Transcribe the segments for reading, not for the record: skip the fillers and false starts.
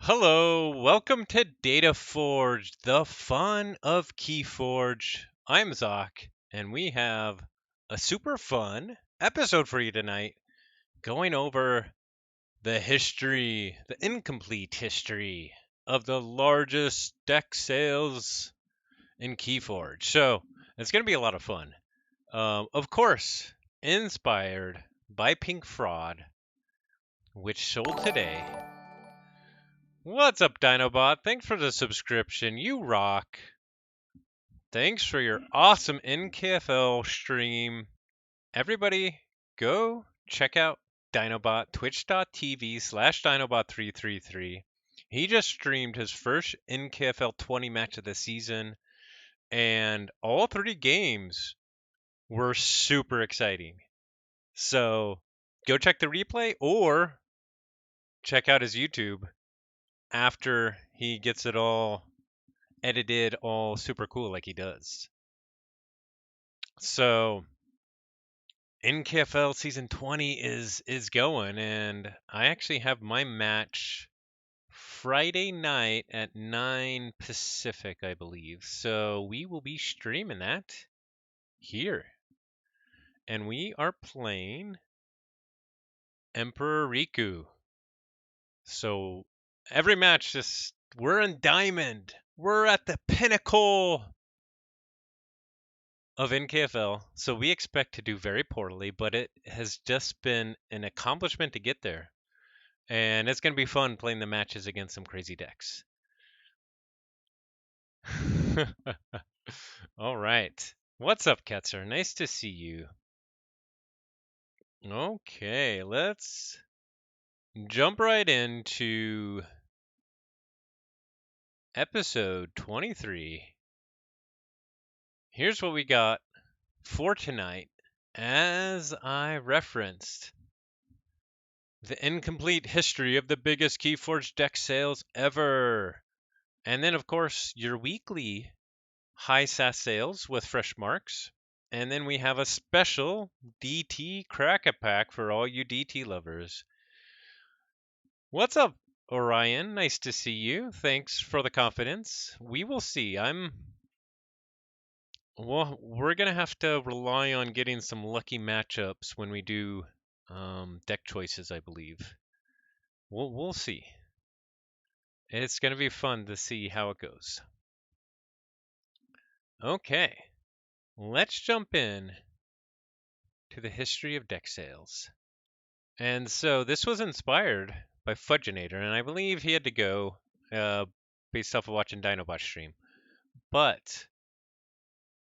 Hello, welcome to Forge, the fun of Keyforge. I'm Zoc, and we have a super fun episode for you tonight, going over the incomplete history of the largest deck sales in Keyforge. So it's going to be a lot of fun. Of course, inspired by Pink Fraud, which sold today. What's up, Dinobot? Thanks for the subscription. You rock. Thanks for your awesome NKFL stream. Everybody, go check out Dinobot, twitch.tv/Dinobot333. He just streamed his first NKFL 20 match of the season, and all 3 games were super exciting. So go check the replay or check out his YouTube after he gets it all edited, all super cool like he does. So NKFL season 20 is going, and I actually have my match Friday night at 9 Pacific, I believe. So we will be streaming that here. And we are playing Emperor Riku. So every match just we're in diamond. We're at the pinnacle of NKFL, so we expect to do very poorly, but it has just been an accomplishment to get there. And it's going to be fun playing the matches against some crazy decks. All right. What's up, Ketzer? Nice to see you. Okay, let's jump right into episode 23. Here's what we got for tonight. As I referenced, the incomplete history of the biggest Keyforge deck sales ever. And then, of course, your weekly high SAS sales with fresh marks. And then we have a special DT Crack-A-Pack for all you DT lovers. What's up, Orion? Nice to see you. Thanks for the confidence. We will see. Well, we're going to have to rely on getting some lucky matchups when we do deck choices, I believe. We'll see. It's going to be fun to see how it goes. Okay, let's jump in to the history of deck sales. And so this was inspired by Fudginator, and I believe he had to go based off of watching Dinobot stream. But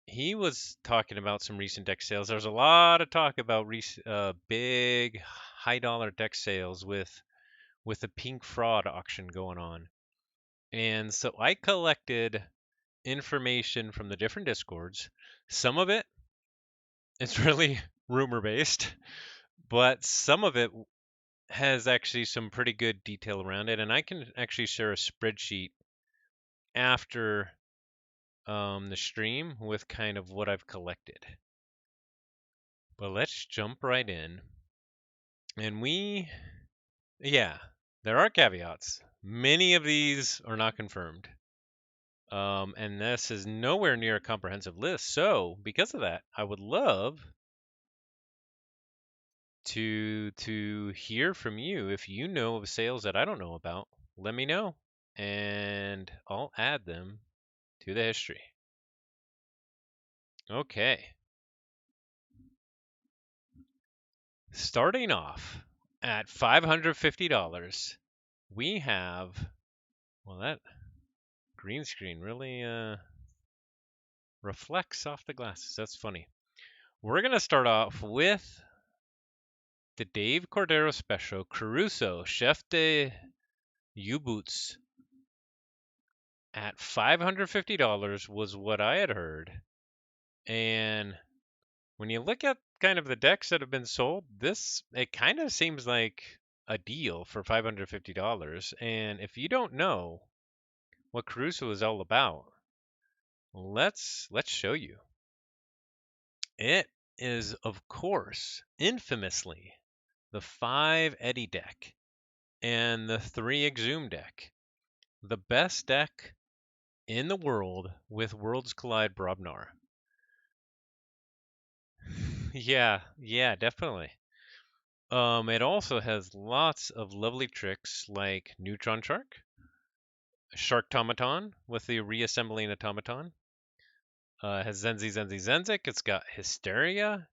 he was talking about some recent deck sales. There's a lot of talk about big high dollar deck sales with the Pink Fraud auction going on. And so I collected information from the different discords. Some of it is really rumor based, but some of it has actually some pretty good detail around it, and I can actually share a spreadsheet after the stream with kind of what I've collected. But let's jump right in. And there are caveats. Many of these are not confirmed. And this is nowhere near a comprehensive list. So, because of that, I would love to hear from you. If you know of sales that I don't know about, let me know, and I'll add them to the history. Okay. Starting off at $550, we have, well, that green screen really reflects off the glasses. That's funny. We're going to start off with the Dave Cordero Special Caruso Chef de U-Boots at $550 was what I had heard. And when you look at kind of the decks that have been sold, it kind of seems like a deal for $550. And if you don't know what Caruso is all about, let's show you. It is, of course, infamously the 5 Eddy deck and the 3 Exhume deck. the best deck in the world with Worlds Collide Brobnar. Yeah, definitely. It also has lots of lovely tricks like Neutron Shark, Sharktomaton with the reassembling automaton. It has Zenzik. It's got Hysteria.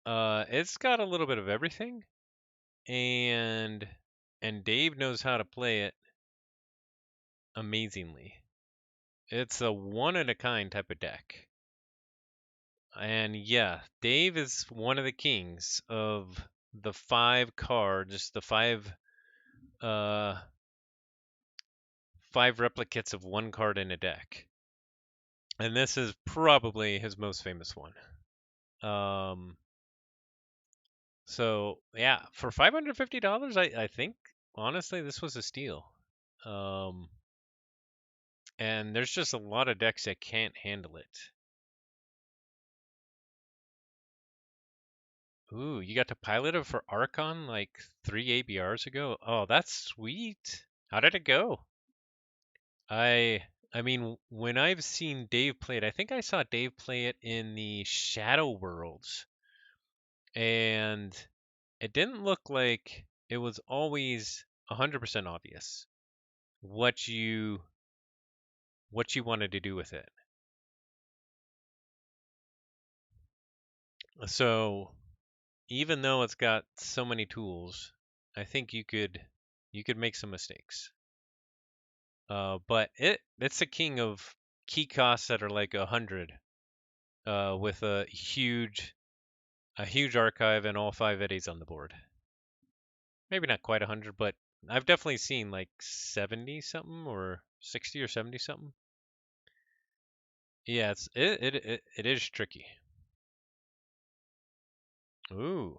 It's got a little bit of everything, and Dave knows how to play it amazingly. It's a one in a kind type of deck. And yeah, Dave is one of the kings of the 5 cards, the uh 5 replicates of 1 card in a deck. And this is probably his most famous one. Um so yeah, for $550, I think honestly this was a steal. Um and there's just a lot of decks that can't handle it. Ooh, you got to pilot it for Archon like 3 ABRs ago? Oh, that's sweet. How did it go? I I mean, when I've seen Dave play it, I think I saw Dave play it in the Shadow Worlds, and it didn't look like it was always 100% obvious what you wanted to do with it. So, even though it's got so many tools, I think you could make some mistakes. But it's the king of key costs that are like 100, with a huge archive and all 5 eddies on the board. Maybe not quite 100, but I've definitely seen like 70 something or 60 or 70 something. Yeah, it is tricky. Ooh,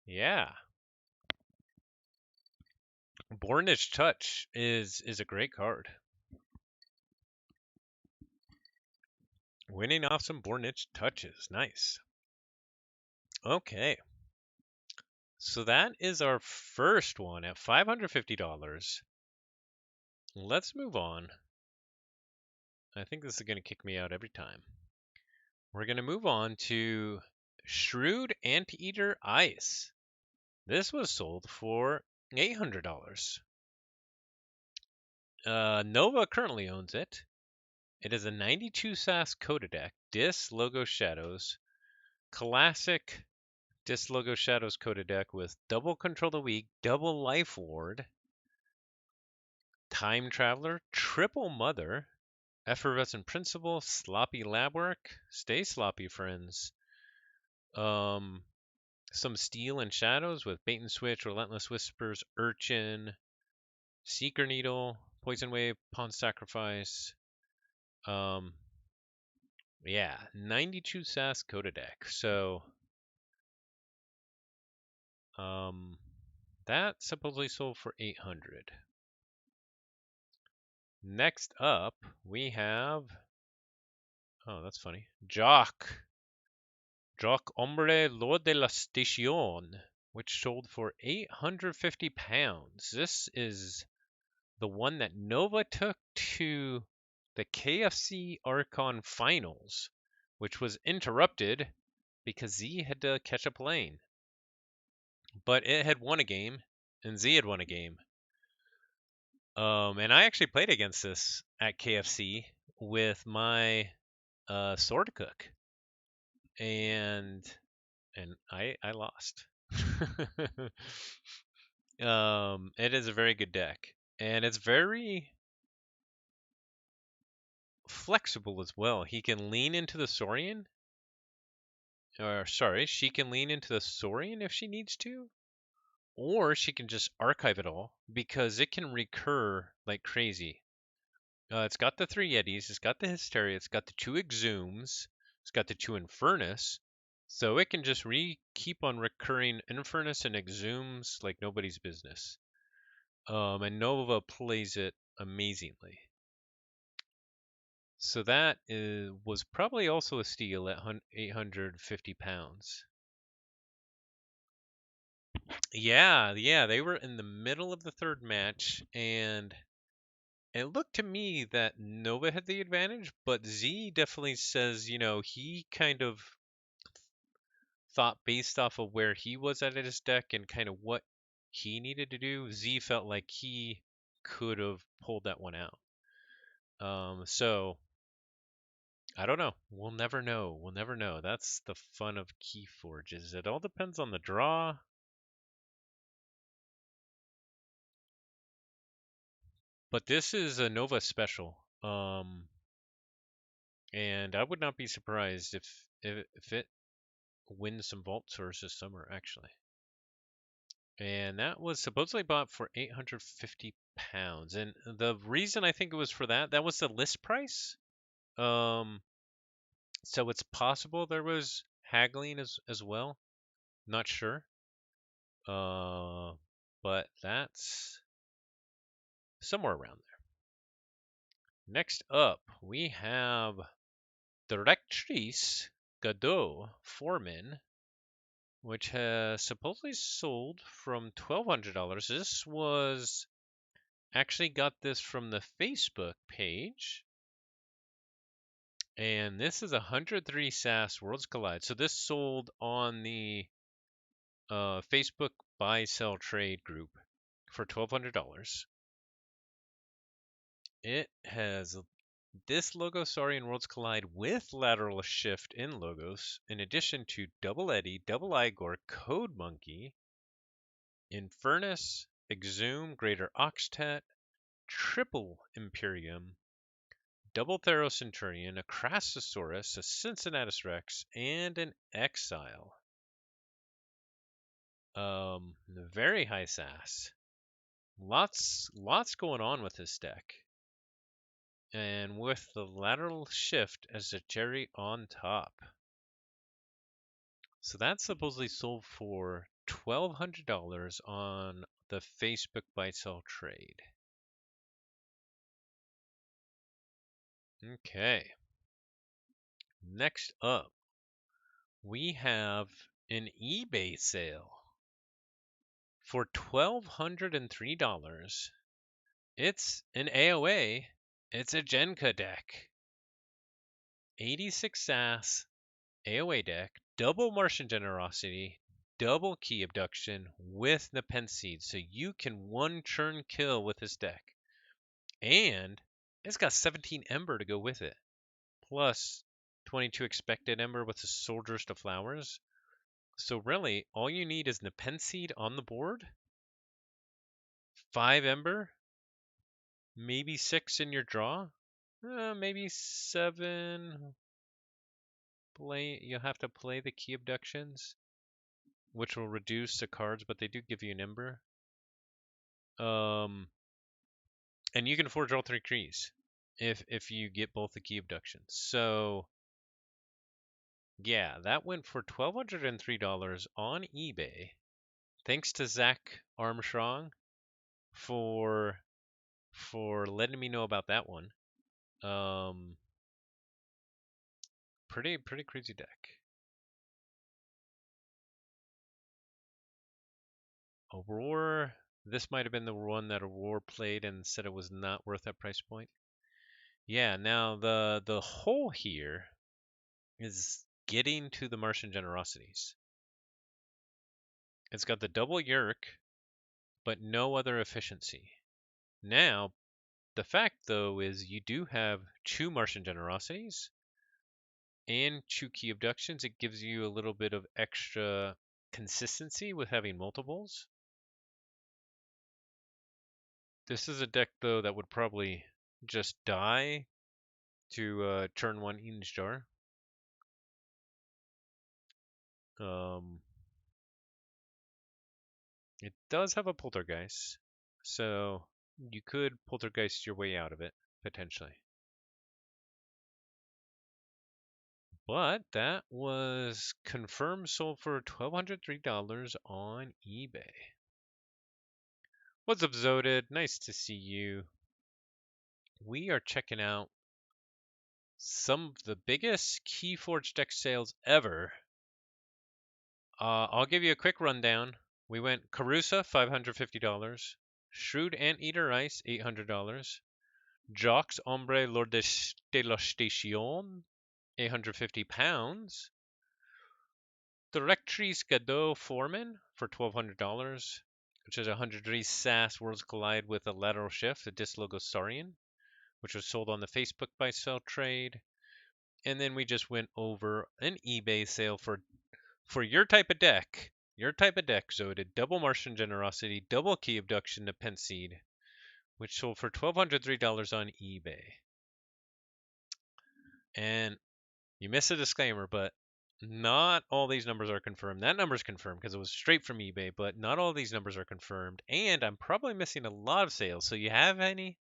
yeah. Bornish Touch is a great card. Winning off some Bornish Touches, nice. Okay, so that is our first one at $550. Let's move on. I think this is going to kick me out every time. We're going to move on to Shrewd Anteater Ice. This was sold for $800. Nova currently owns it. It is a 92 SAS Coda deck, Dis Logo Shadows, classic Dis Logo Shadows Coda deck with double Control the Weak, double Life Ward, Time Traveler, Triple Mother, Effervescent Principle, Sloppy Lab Work, Stay Sloppy Friends, um, some Steel and Shadows with Bait and Switch, Relentless Whispers, Urchin, Seeker Needle, Poison Wave, Pawn Sacrifice. Um, yeah, 92 SAS Coda deck. So, um, that supposedly sold for 800. Next up, we have. Oh, that's funny. Jock Hombre Lord de la Station, which sold for £850. This is the one that Nova took to the KFC Archon Finals, which was interrupted because Z had to catch a plane. But it had won a game, and Z had won a game. And I actually played against this at KFC with my sword cook, and I lost. It is a very good deck, and it's very flexible as well. He can lean into the Saurian, or sorry, she can lean into the Saurian if she needs to, or she can just archive it all because it can recur like crazy. It's got the 3 Yetis, it's got the Hysteria, it's got the 2 Exhumes, it's got the 2 Infernus, so it can just keep on recurring Infernus and Exhumes like nobody's business. And Nova plays it amazingly. So that was probably also a steal at £850. Yeah, they were in the middle of the third match, and it looked to me that Nova had the advantage, but Z definitely says, he kind of thought based off of where he was at his deck and kind of what he needed to do, Z felt like he could have pulled that one out. So I don't know. We'll never know. We'll never know. That's the fun of Keyforge. Is it all depends on the draw. But this is a Nova special. And I would not be surprised if it wins some vault tours this summer, actually. And that was supposedly bought for 850 pounds. And the reason I think it was for that was the list price. Um, so it's possible there was haggling as well. Not sure. Uh, but that's somewhere around there. Next up, we have Directrice Godot Foreman, which has supposedly sold from $1,200. This was actually got this from the Facebook page. And this is 103 SAS Worlds Collide. So this sold on the Facebook buy sell trade group for $1,200. It has this logo, sorry, in Worlds Collide with lateral shift in logos, in addition to Double Eddy, Double Igor, Code Monkey, Infernus, Exhume, Greater Oxtet, Triple Imperium, Double Theros-Centurion, a Crassosaurus, a Cincinnatus Rex, and an Exile. Very high sass. Lots going on with this deck. And with the lateral shift as a cherry on top. So that's supposedly sold for $1,200 on the Facebook buy sell trade. Okay. Next up, we have an eBay sale for $1,203. It's an AOA. It's a Genka deck. 86 SAS AOA deck, double Martian Generosity, double Key Abduction with Nepenthe, so you can one turn kill with this deck. And it's got 17 Ember to go with it, plus 22 expected Ember with the Soldiers to Flowers. So really, all you need is Nepenthe on the board, 5 Ember, maybe 6 in your draw, maybe 7. You'll have to play the Key Abductions, which will reduce the cards, but they do give you an Ember. And you can forge all 3 Krees if you get both the Key Abductions. So yeah, that went for $1,203 on eBay. Thanks to Zach Armstrong for letting me know about that one. Pretty crazy deck. Aurora. This might have been the one that Aurora played and said it was not worth that price point. Yeah, now the hole here is getting to the Martian Generosities. It's got the double Yerk, but no other efficiency. Now, the fact though is you do have 2 Martian Generosities and 2 Key Abductions. It gives you a little bit of extra consistency with having multiples. This is a deck though that would probably just die to turn 1 Eden's Jar. It does have a Poltergeist, so you could Poltergeist your way out of it, potentially. But that was confirmed sold for $1,203 on eBay. What's up, Zoded? Nice to see you. We are checking out some of the biggest Keyforge deck sales ever. I'll give you a quick rundown. We went Carusa, $550. Shrewd Anteater Ice, $800. Jocks Hombre Lord de la Station, 850 pounds. Directrice Gadot Foreman for $1,200, which is 103 SAS Worlds Collide with a lateral shift, a Dislogosaurian, which was sold on the Facebook buy sell trade. And then we just went over an eBay sale for your type of deck. Your type of deck, so it had double Martian Generosity, double Key Abduction to Penseed, which sold for $1,203 on eBay. And you missed a disclaimer, but not all these numbers are confirmed. That number's confirmed because it was straight from eBay, but not all these numbers are confirmed. And I'm probably missing a lot of sales. So you have any?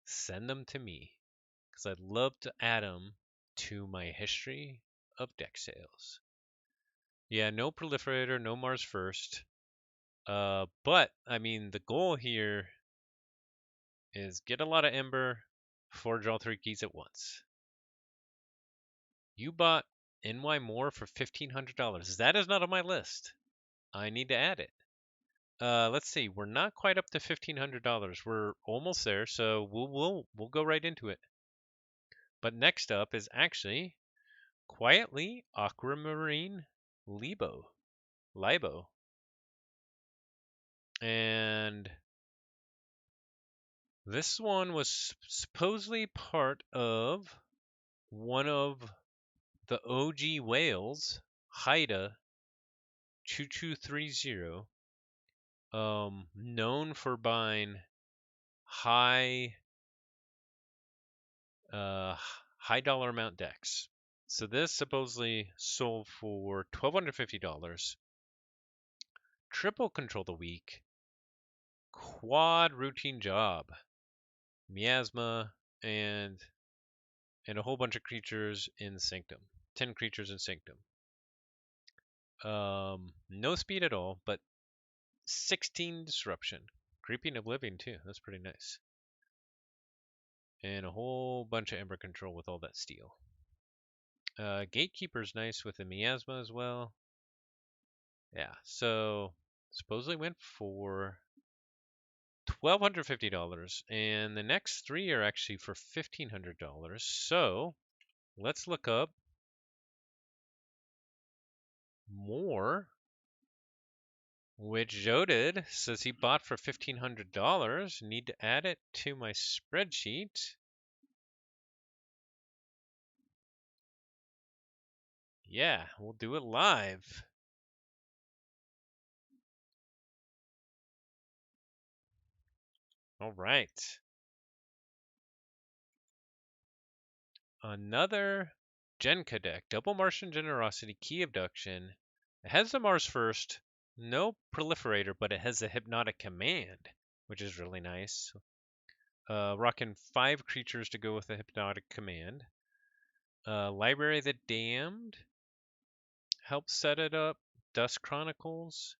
Send them to me because I'd love to add them to my history of deck sales. Yeah, no proliferator, no Mars first. But I mean, the goal here is get a lot of Ember, forge all 3 keys at once. You bought NY Moore for $1,500. That is not on my list. I need to add it. Let's see. We're not quite up to $1,500. We're almost there, so we'll go right into it. But next up is actually Quietly Aquamarine Libo. And this one was supposedly part of one of the OG whales, Haida 2230, known for buying high high dollar amount decks. So this supposedly sold for $1,250. Triple Control the Week, Quad Routine Job, Miasma, and a whole bunch of creatures in Sanctum. 10 creatures in Sanctum. No speed at all, but 16 disruption. Creeping Oblivion too. That's pretty nice. And a whole bunch of Ember control with all that steel. Gatekeeper's nice with the Miasma as well. Yeah, so supposedly went for $1,250, and the next 3 are actually for $1,500. So let's look up more, which Jodid says he bought for $1,500. Need to add it to my spreadsheet. Yeah, we'll do it live. All right. Another Genka deck. Double Martian Generosity, Key Abduction. It has the Mars first. No proliferator, but it has a Hypnotic Command, which is really nice. Rocking 5 creatures to go with the Hypnotic Command. Library of the Damned helps set it up. Dust Chronicles.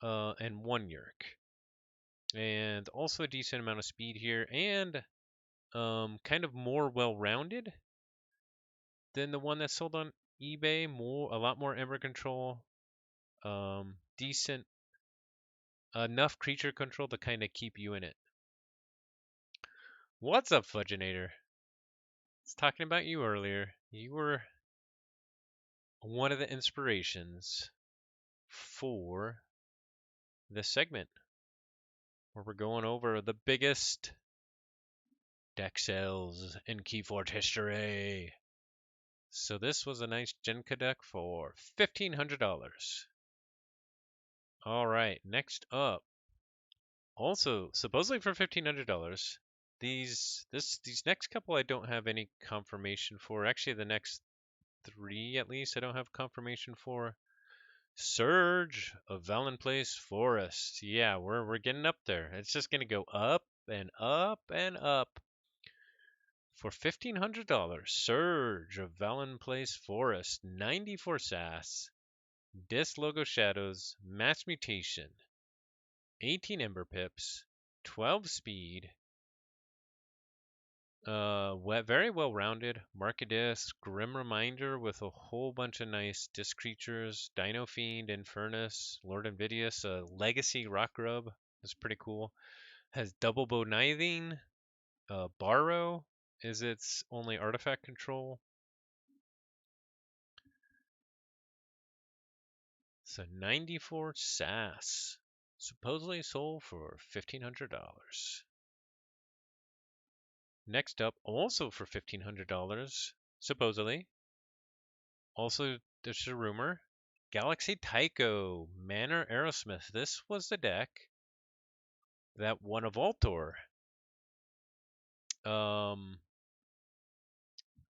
And 1 Yerk. And also a decent amount of speed here, and kind of more well-rounded than the one that sold on eBay. A lot more Ember control. Decent enough creature control to kind of keep you in it. What's up, Fudginator? I was talking about you earlier. You were one of the inspirations for this segment where we're going over the biggest deck sales in Keyforge history. So this was a nice Genka deck for $1,500. All right, next up, also supposedly for $1,500. These next couple I don't have any confirmation for. Actually, the next 3 at least I don't have confirmation for. Surge of Valenplace Forest. Yeah, we're getting up there. It's just gonna go up and up and up. For $1,500, Surge of Valenplace Forest, 94 SAS, Disc Logo Shadows, Mass Mutation, 18 Ember Pips, 12 Speed, Very well rounded. Markadisc, Grim Reminder with a whole bunch of nice disc creatures. Dino Fiend, Infernus, Lord Invidious, Legacy Rock Grub. That's pretty cool. Has double bow kniving. Borrow is its only artifact control. So 94 SAS. Supposedly sold for $1,500. Next up, also for $1,500, supposedly. Also, there's a rumor. Galaxy Tycho, Manor Aerosmith. This was the deck that won a Voltor. Um,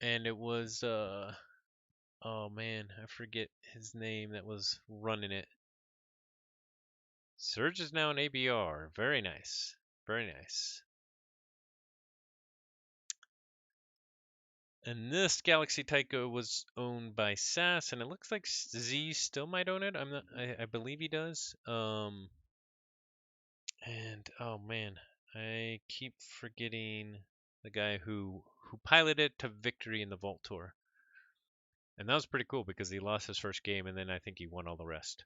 and it was oh man, I forget his name that was running it. Surge is now an ABR. Very nice. Very nice. And this Galaxy Tycho was owned by SAS, and it looks like Z still might own it. I'm not. I believe he does. And oh man, I keep forgetting the guy who piloted it to victory in the Vault Tour. And that was pretty cool because he lost his first game, and then I think he won all the rest.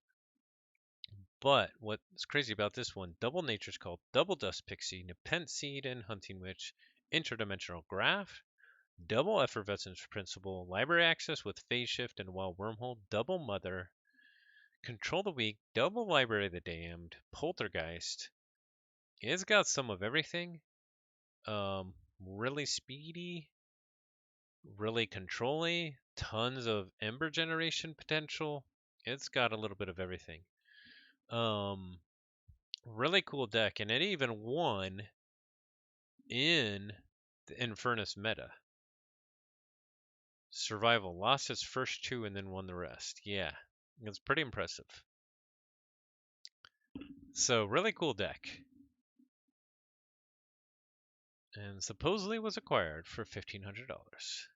But what's crazy about this one, Double Nature's called Double Dust Pixie, Nepenthe Seed, and Hunting Witch, Interdimensional Graph, Double Effervescence Principle, Library Access with Phase Shift and Wild Wormhole, Double Mother, Control the Weak, Double Library of the Damned, Poltergeist. It's got some of everything. Really speedy, really controlly, tons of Ember generation potential. It's got a little bit of everything. Um, Really cool deck, and it even won in the Infernus meta. Survival lost its first two and then won the rest. Yeah, it's pretty impressive. So really cool deck, and supposedly was acquired for $1,500.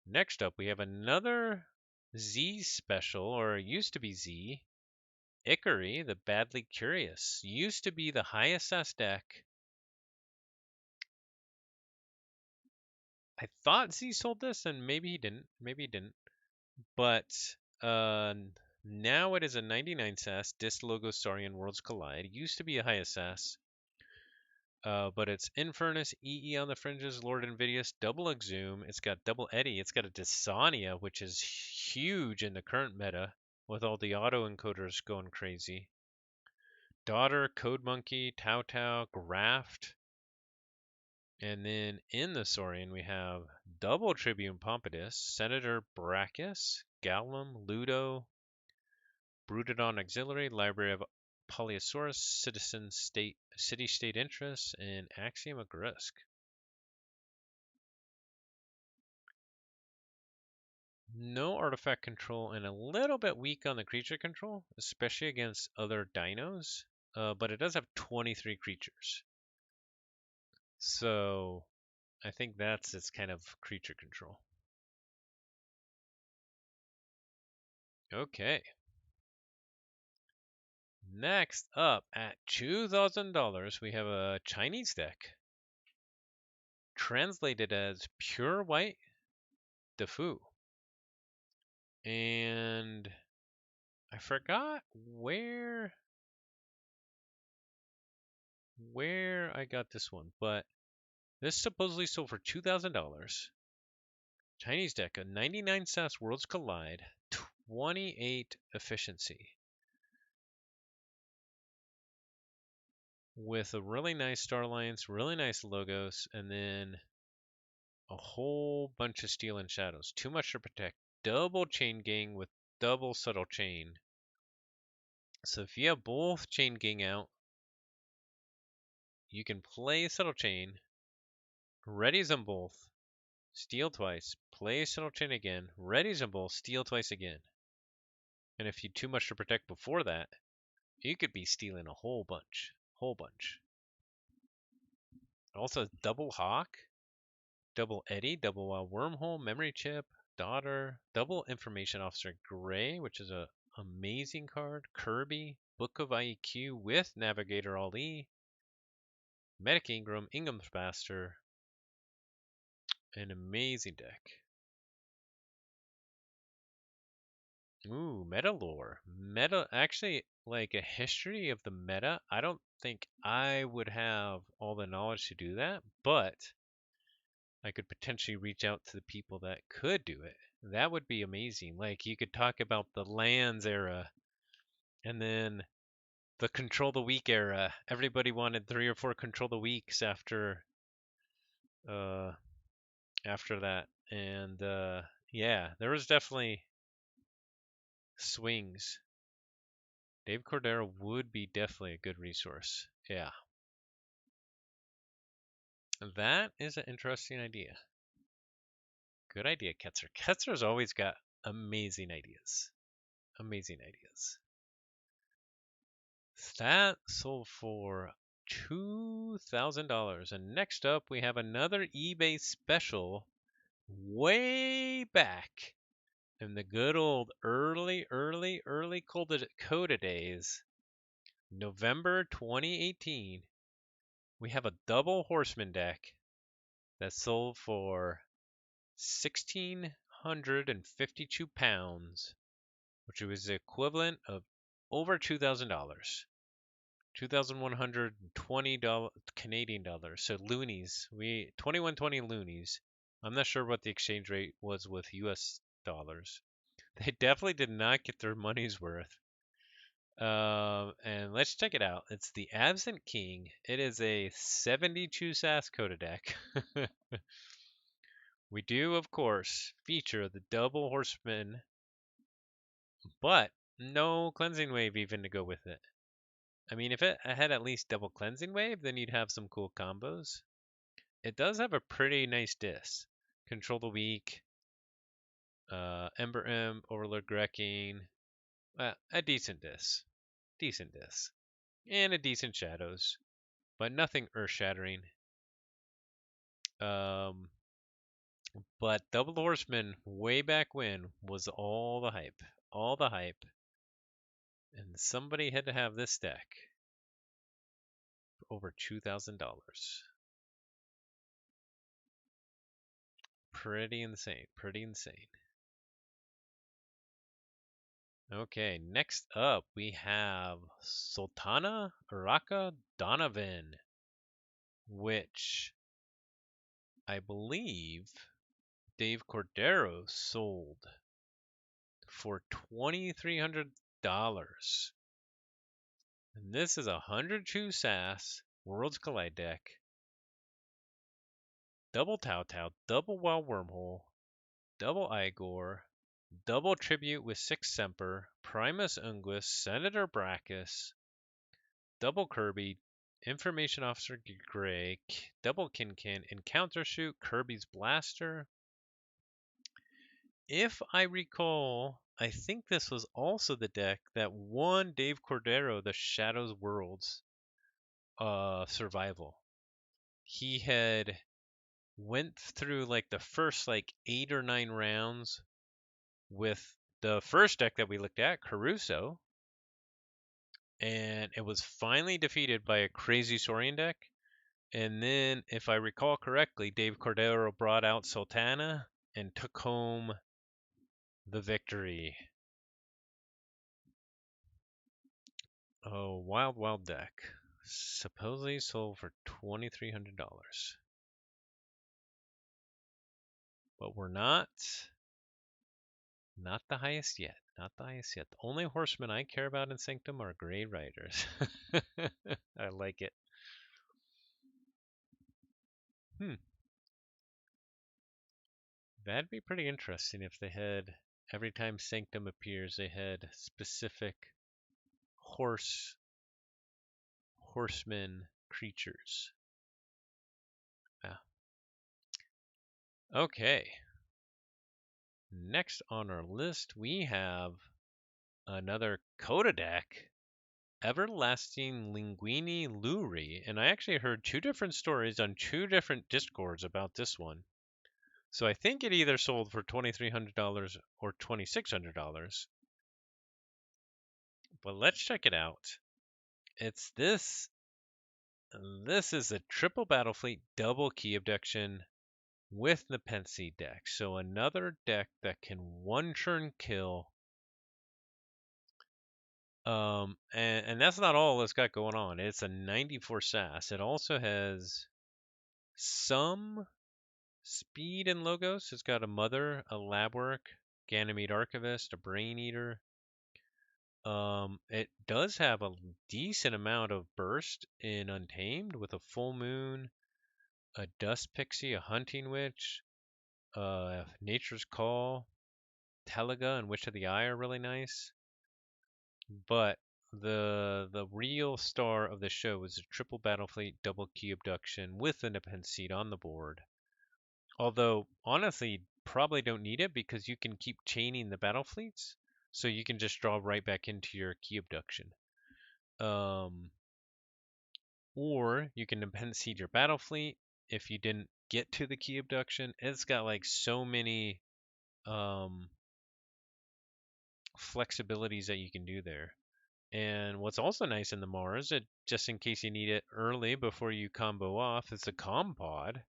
Next up, we have another Z special, or used to be Z. Ikari, the Badly Curious. Used to be the highest S deck. I thought Z sold this, and maybe he didn't. Maybe he didn't. But uh, now it is a 99 SAS, Dis Logo Saurian Worlds Collide. It used to be a high SS. But it's Infernus, EE on the fringes, Lord Invidious, double Exhume. It's got double Eddy. It's got a Dysania, which is huge in the current meta, with all the auto encoders going crazy. Daughter, Code Monkey, Tau Tau, Graft. And then in the Saurian, we have double Tribune Pompidus, Senator Brachus, Gallum, Ludo, Broododon Auxiliary, Library of Polyosaurus, City-State Interests, and Axiom of Grusk. No artifact control and a little bit weak on the creature control, especially against other dinos. But it does have 23 creatures. So I think that's its kind of creature control. Okay. Next up at $2,000, we have a Chinese deck. Translated as Pure White Defu. And I forgot where I got this one, but this supposedly sold for $2,000. Chinese deck, a 99 SAS Worlds Collide, 28 efficiency. With a really nice Star Alliance, really nice logos, and then a whole bunch of Steel and Shadows. Too much to protect. Double Chain Gang with double Subtle Chain. So if you have both Chain Gang out, you can play Subtle Chain, readies them both, steal twice, play Subtle Chain again, readies them both, steal twice again. And if you too much to protect before that, you could be stealing a whole bunch. Whole bunch. Also double Hawk, double Eddy, double Wild Wormhole, Memory Chip, Daughter, double Information Officer Gray, which is a amazing card, Kirby, Book of IEQ with Navigator Ali, Medic Ingram, Ingram's Master, An amazing deck. Ooh, meta lore. Meta, actually, like a history of the meta. I don't think I would have all the knowledge to do that, but I could potentially reach out to the people that could do it. That would be amazing. Like you could talk about the lands era and then the control the week era. Everybody wanted 3 or 4 control the weeks uh after that. And yeah, there was definitely swings. Dave Cordero would be definitely a good resource. Yeah. That is an interesting idea. Good idea, Ketzer. Ketzer's always got amazing ideas. Amazing ideas. That sold for $2,000. And next up, we have another eBay special way back in the good old early Coda days. November 2018, we have a double horseman deck that sold for 1,652 pounds, which was the equivalent of over $2,000. $2,120 Canadian dollars. So loonies, 2120 loonies. I'm not sure what the exchange rate was with US dollars. They definitely did not get their money's worth. And let's check it out. It's the Absent King. It is a 72 SAS Coda deck. We do, of course, feature the double horseman, but no cleansing wave even to go with it. I mean, if it had at least double cleansing wave, then you'd have some cool combos. It does have a pretty nice diss. Control the weak, Ember Imp, Overlord Grekking, a decent diss. Decent diss. And a decent shadows, but nothing earth shattering. Um, but Double Horseman way back when was all the hype. All the hype. And somebody had to have this deck for over $2,000. Pretty insane. Pretty insane. Okay, next up we have Sultana Uraka Donovan, which I believe Dave Cordero sold for $2,300. And this is a 102 SAS Worlds Collide deck, double Tau Tau, double Wild Wormhole, double Igor, double Tribute with 6 Semper, Primus Unguis, Senator Brackus, double Kirby, Information Officer Gray, double Kinkin, Encounter Shoot, Kirby's Blaster. If I recall, I think this was also the deck that won Dave Cordero the Shadows Worlds survival. He had went through like the first like 8 or 9 rounds with the first deck that we looked at, Caruso, and it was finally defeated by a crazy Saurian deck. And then, if I recall correctly, Dave Cordero brought out Sultana and took home the victory. Oh, wild, wild deck. Supposedly sold for $2,300. But we're not the highest yet. Not the highest yet. The only horsemen I care about in Sanctum are Grey Riders. I like it. Hmm. That'd be pretty interesting if they had, every time Sanctum appears, they had specific horsemen creatures. Yeah. Okay. Next on our list, we have another Coda deck, Everlasting Linguini Luri. And I actually heard 2 different stories on 2 different discords about this one. So I think it either sold for $2,300 or $2,600. But let's check it out. It's this. This is a triple Battlefleet double key abduction with Nepenthe deck. So another deck that can one turn kill. And that's not all it's got going on. It's a 94 SAS. It also has some speed and logos. It's got a Mother, a Labwork, Ganymede Archivist, a Brain Eater. It does have a decent amount of burst in Untamed with a Full Moon, a Dust Pixie, a Hunting Witch, Nature's Call, Teliga, and Witch of the Eye are really nice. But the real star of the show is a triple Battlefleet double key abduction with an Independence seat on the board. Although honestly, probably don't need it because you can keep chaining the battle fleets, so you can just draw right back into your key abduction. Or you can Independence seat your battle fleet if you didn't get to the key abduction. It's got like so many flexibilities that you can do there. And what's also nice in the Mars, just in case you need it early before you combo off, is a Compod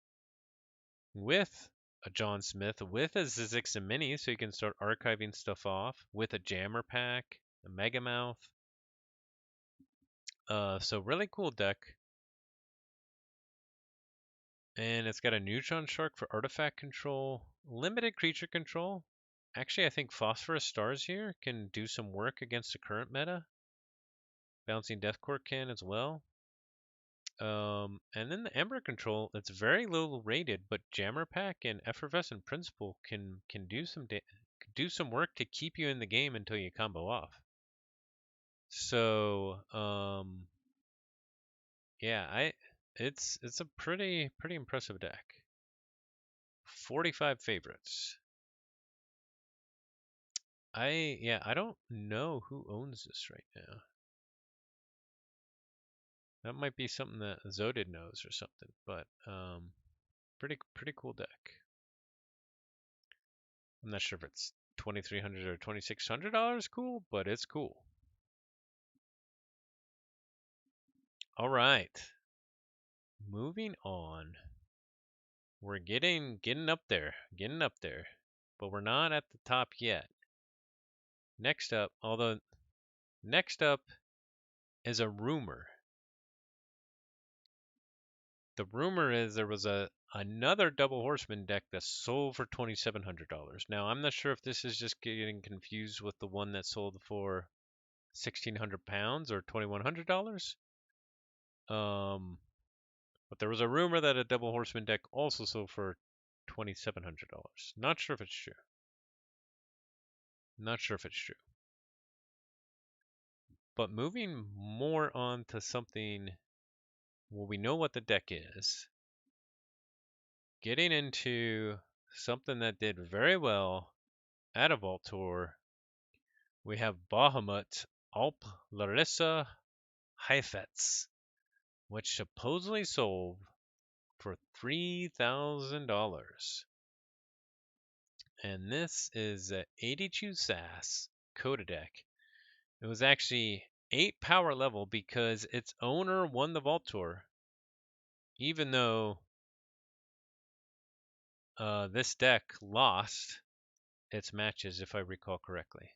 with a John Smith, with a Zizix Mini, so you can start archiving stuff off, with a Jammer Pack, a Megamouth. So really cool deck. And it's got a Neutron Shark for artifact control, limited creature control. Actually, I think Phosphorus Stars here can do some work against the current meta. Bouncing Deathcore can as well. And then the Ember control, it's very low rated, but Jammer Pack and Effervescent Principle can do some work to keep you in the game until you combo off. So, yeah, it's a pretty impressive deck. 45 favorites. I don't know who owns this right now. That might be something that Zodid knows or something, but pretty cool deck. I'm not sure if it's $2,300 or $2,600 cool, but it's cool. All right. Moving on. We're getting up there, but we're not at the top yet. Next up is a rumor. The rumor is there was another Double Horseman deck that sold for $2,700. Now, I'm not sure if this is just getting confused with the one that sold for £1,600 or $2,100. But there was a rumor that a Double Horseman deck also sold for $2,700. Not sure if it's true. Not sure if it's true. But moving more on to something, well, we know what the deck is. Getting into something that did very well at a Vault Tour, we have Bahamut Alp Larissa Heifetz, which supposedly sold for $3,000. And this is a 82 SAS Coda deck. It was actually 8 power level because its owner won the Vault Tour, even though this deck lost its matches, if I recall correctly,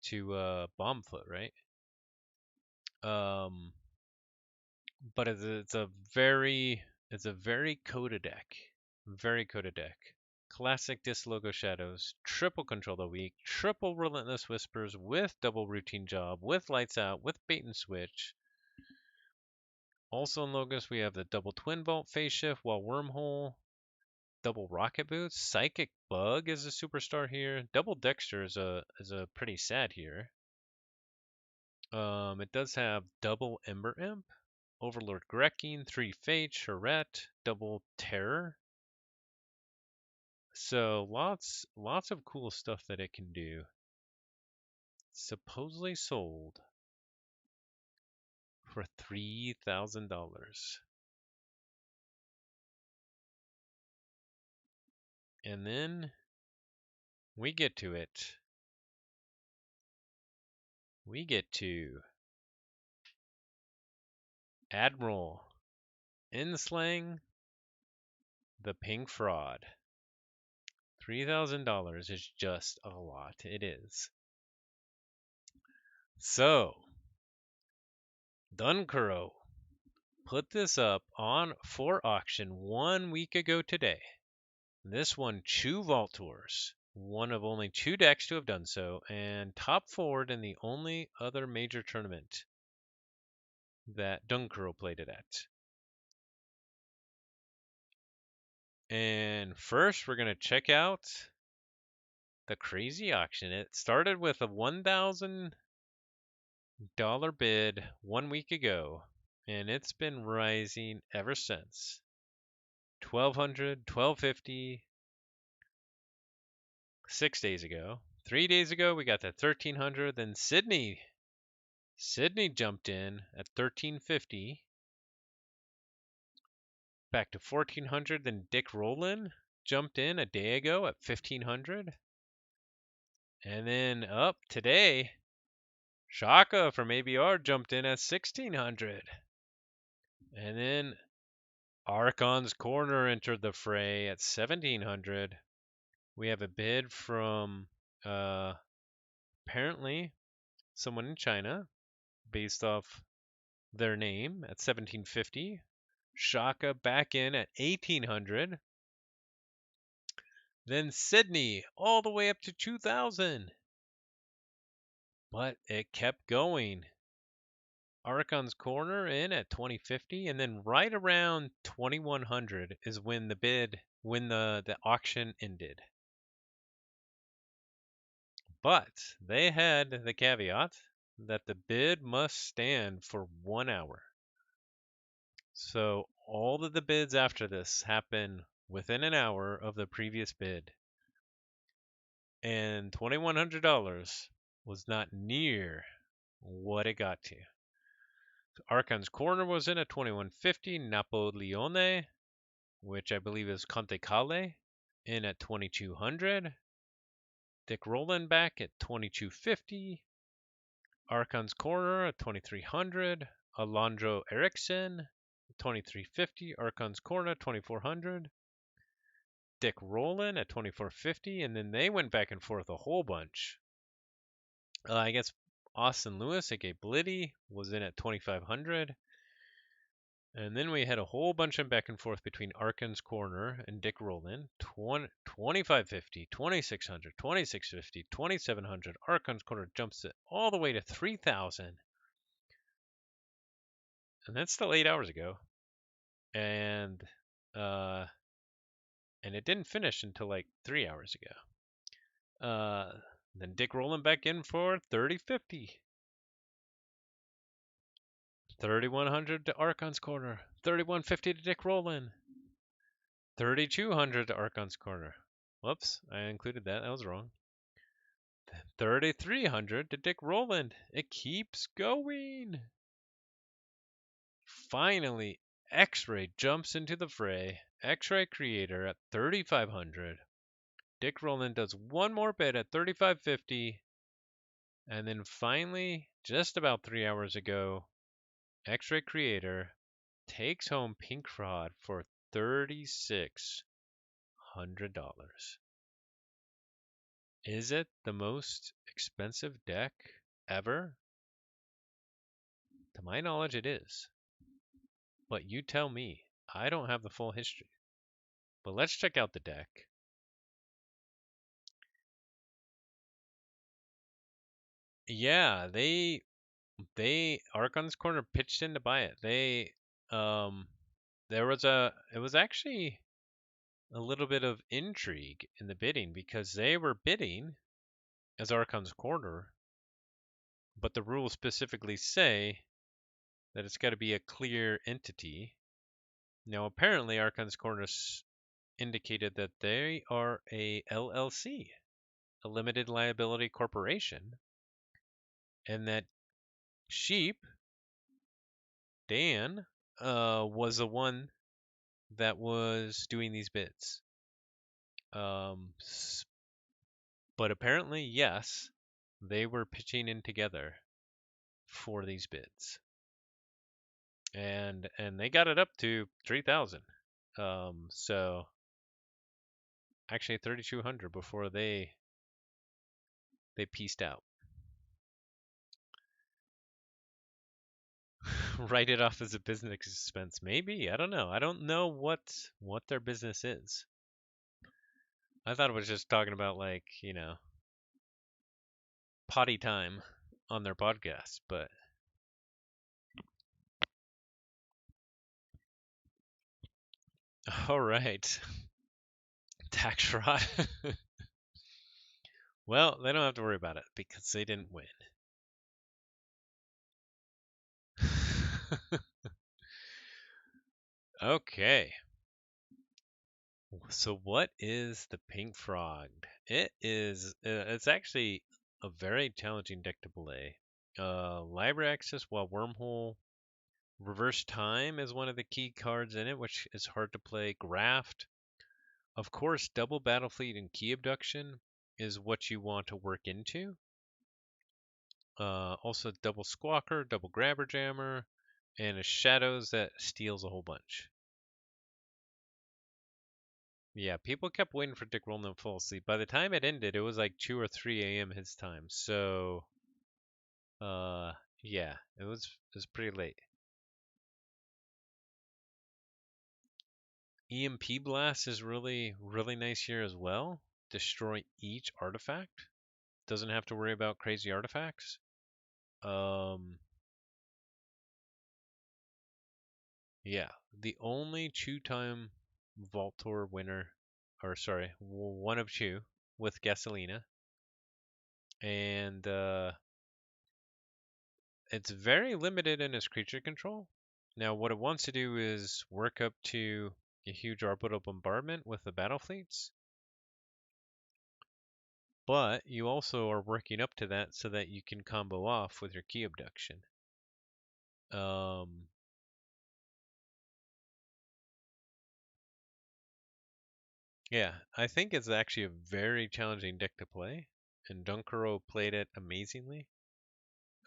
to Bombfoot, right? But it's a very Coda deck, very Coda deck. Classic Disc Logo Shadows, triple Control the Weak, triple Relentless Whispers with double Routine Job, with Lights Out, with Bait and Switch. Also in Logos, we have the double Twin Vault Phase Shift while Wormhole, double Rocket Boots, Psychic Bug is a superstar here. Double Dexter is a pretty sad here. It does have double Ember Imp, Overlord Grekking, 3 Fate, Charette, double Terror. So lots of cool stuff that it can do. Supposedly sold for $3,000. And then we get to it. We get to Admiral Inslang the pink fraud. $3,000 is just a lot. It is. So, Duncuro put this up on for auction 1 week ago today. This won 2 Vault Tours, one of only 2 decks to have done so, and top forward in the only other major tournament that Duncuro played it at. And first, we're going to check out the crazy auction. It started with a $1,000 bid 1 week ago, and it's been rising ever since. 1,200, 1,250, 6 days ago. 3 days ago, we got to 1,300. Then Sydney jumped in at 1,350. Back to 1,400. Then Dick Rowland jumped in a day ago at 1,500. And then up today, Shaka from ABR jumped in at 1,600. And then Archon's Corner entered the fray at 1,700. We have a bid from apparently someone in China based off their name at 1,750. Shaka back in at 1,800. Then Sydney all the way up to 2,000. But it kept going. Archon's Corner in at 2,050, and then right around 2,100 is when the auction ended. But they had the caveat that the bid must stand for 1 hour. So all of the bids after this happen within an hour of the previous bid. And $2,100 was not near what it got to. Archon's Corner was in at 2,150. Napoleone, which I believe is Conte Calle, in at 2,200. Dick Rowland back at 2,250. Archon's Corner at 2,300. Alondro Erickson, 2,350. Archon's Corner, 2,400. Dick Rowland at 2,450. And then they went back and forth a whole bunch. I guess Austin Lewis, aka Blitty, was in at 2,500. And then we had a whole bunch of back and forth between Archon's Corner and Dick Rowland. 2,550, 2,600, 2,650, 2,700. Archon's Corner jumps it all the way to 3,000. And that's still 8 hours ago. And it didn't finish until like 3 hours ago. Then Dick Rowland back in for 3,050. 3,100 to Archon's Corner. 3,150 to Dick Rowland. 3,200 to Archon's Corner. Whoops, I included that. That was wrong. 3,300 to Dick Rowland. It keeps going. Finally, X-Ray jumps into the fray. X-Ray Creator at 3,500. Dick Rowland does one more bid at 3,550. And then finally, just about 3 hours ago, X-Ray Creator takes home Pink Fraud for $3,600. Is it the most expensive deck ever? To my knowledge, it is. But you tell me. I don't have the full history. But let's check out the deck. Yeah, Archon's Corner pitched in to buy it. It was actually a little bit of intrigue in the bidding because they were bidding as Archon's Corner, but the rules specifically say that it's got to be a clear entity. Now, apparently, Archon's Corner indicated that they are a LLC, a limited liability corporation, and that Sheep, Dan, was the one that was doing these bids. But apparently, yes, they were pitching in together for these bids. And they got it up to 3,000. So Actually, 3,200 before they pieced out. Write it off as a business expense, maybe. I don't know. I don't know what their business is. I thought it was just talking about like potty time on their podcast, but all right, tax fraud. Well, they don't have to worry about it because they didn't win. Okay. So what is the pink frog? It's actually a very challenging deck to play. Library access while wormhole. Reverse time is one of the key cards in it, which is hard to play. Graft. Of course, double battle fleet and key abduction is what you want to work into. Also double squawker, double grabber jammer, and a shadows that steals a whole bunch. Yeah, people kept waiting for Dick Rollin to fall asleep. By the time it ended, it was like 2 or 3 a.m. his time. So, uh, yeah, it was pretty late. EMP Blast is really, really nice here as well. Destroy each artifact. Doesn't have to worry about crazy artifacts. Um, yeah, the only two-time Vault Tour winner, or sorry, one of two with Gasolina. And it's very limited in its creature control. Now, what it wants to do is work up to a huge orbital bombardment with the battle fleets, but you also are working up to that so that you can combo off with your key abduction. Um, yeah, I think it's actually a very challenging deck to play, and Dunkero played it amazingly.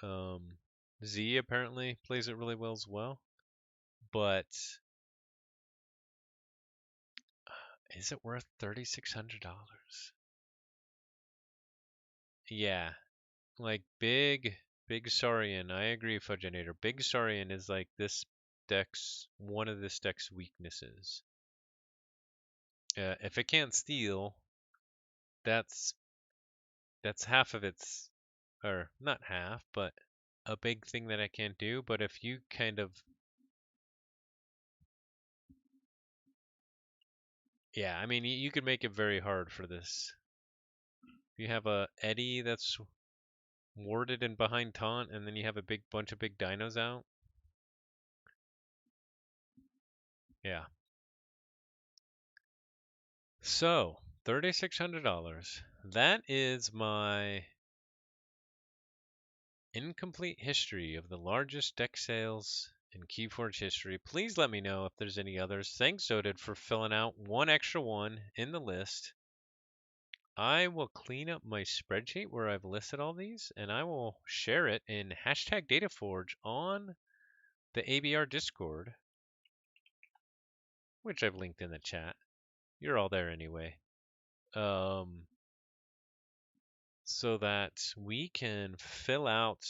Um, Z apparently plays it really well as well, but is it worth $3,600? Yeah, like big Saurian. I agree, Fudgenator. Big Saurian is like this deck's one of this deck's weaknesses. If it can't steal, that's that's half of its, or not half, but a big thing that I can't do. But if you kind of, yeah, I mean, you could make it very hard for this. You have a Eddie that's warded and behind taunt, and then you have a big bunch of big dinos out. Yeah. So, $3,600. That is my incomplete history of the largest deck sales in Keyforge history. Please let me know if there's any others. Thanks, Zodid, for filling out one extra one in the list. I will clean up my spreadsheet where I've listed all these, and I will share it in hashtag DataForge on the ABR Discord, which I've linked in the chat. You're all there anyway. Um, so that we can fill out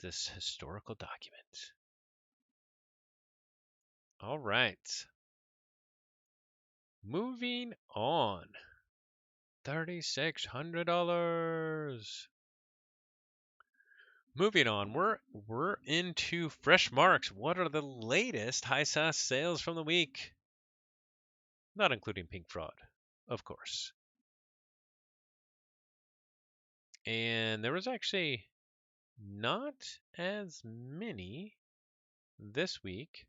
this historical document. All right. Moving on. $3,600. Moving on, we're into fresh marks. What are the latest high SAS sales from the week? Not including Pink Fraud, of course. And there was actually not as many this week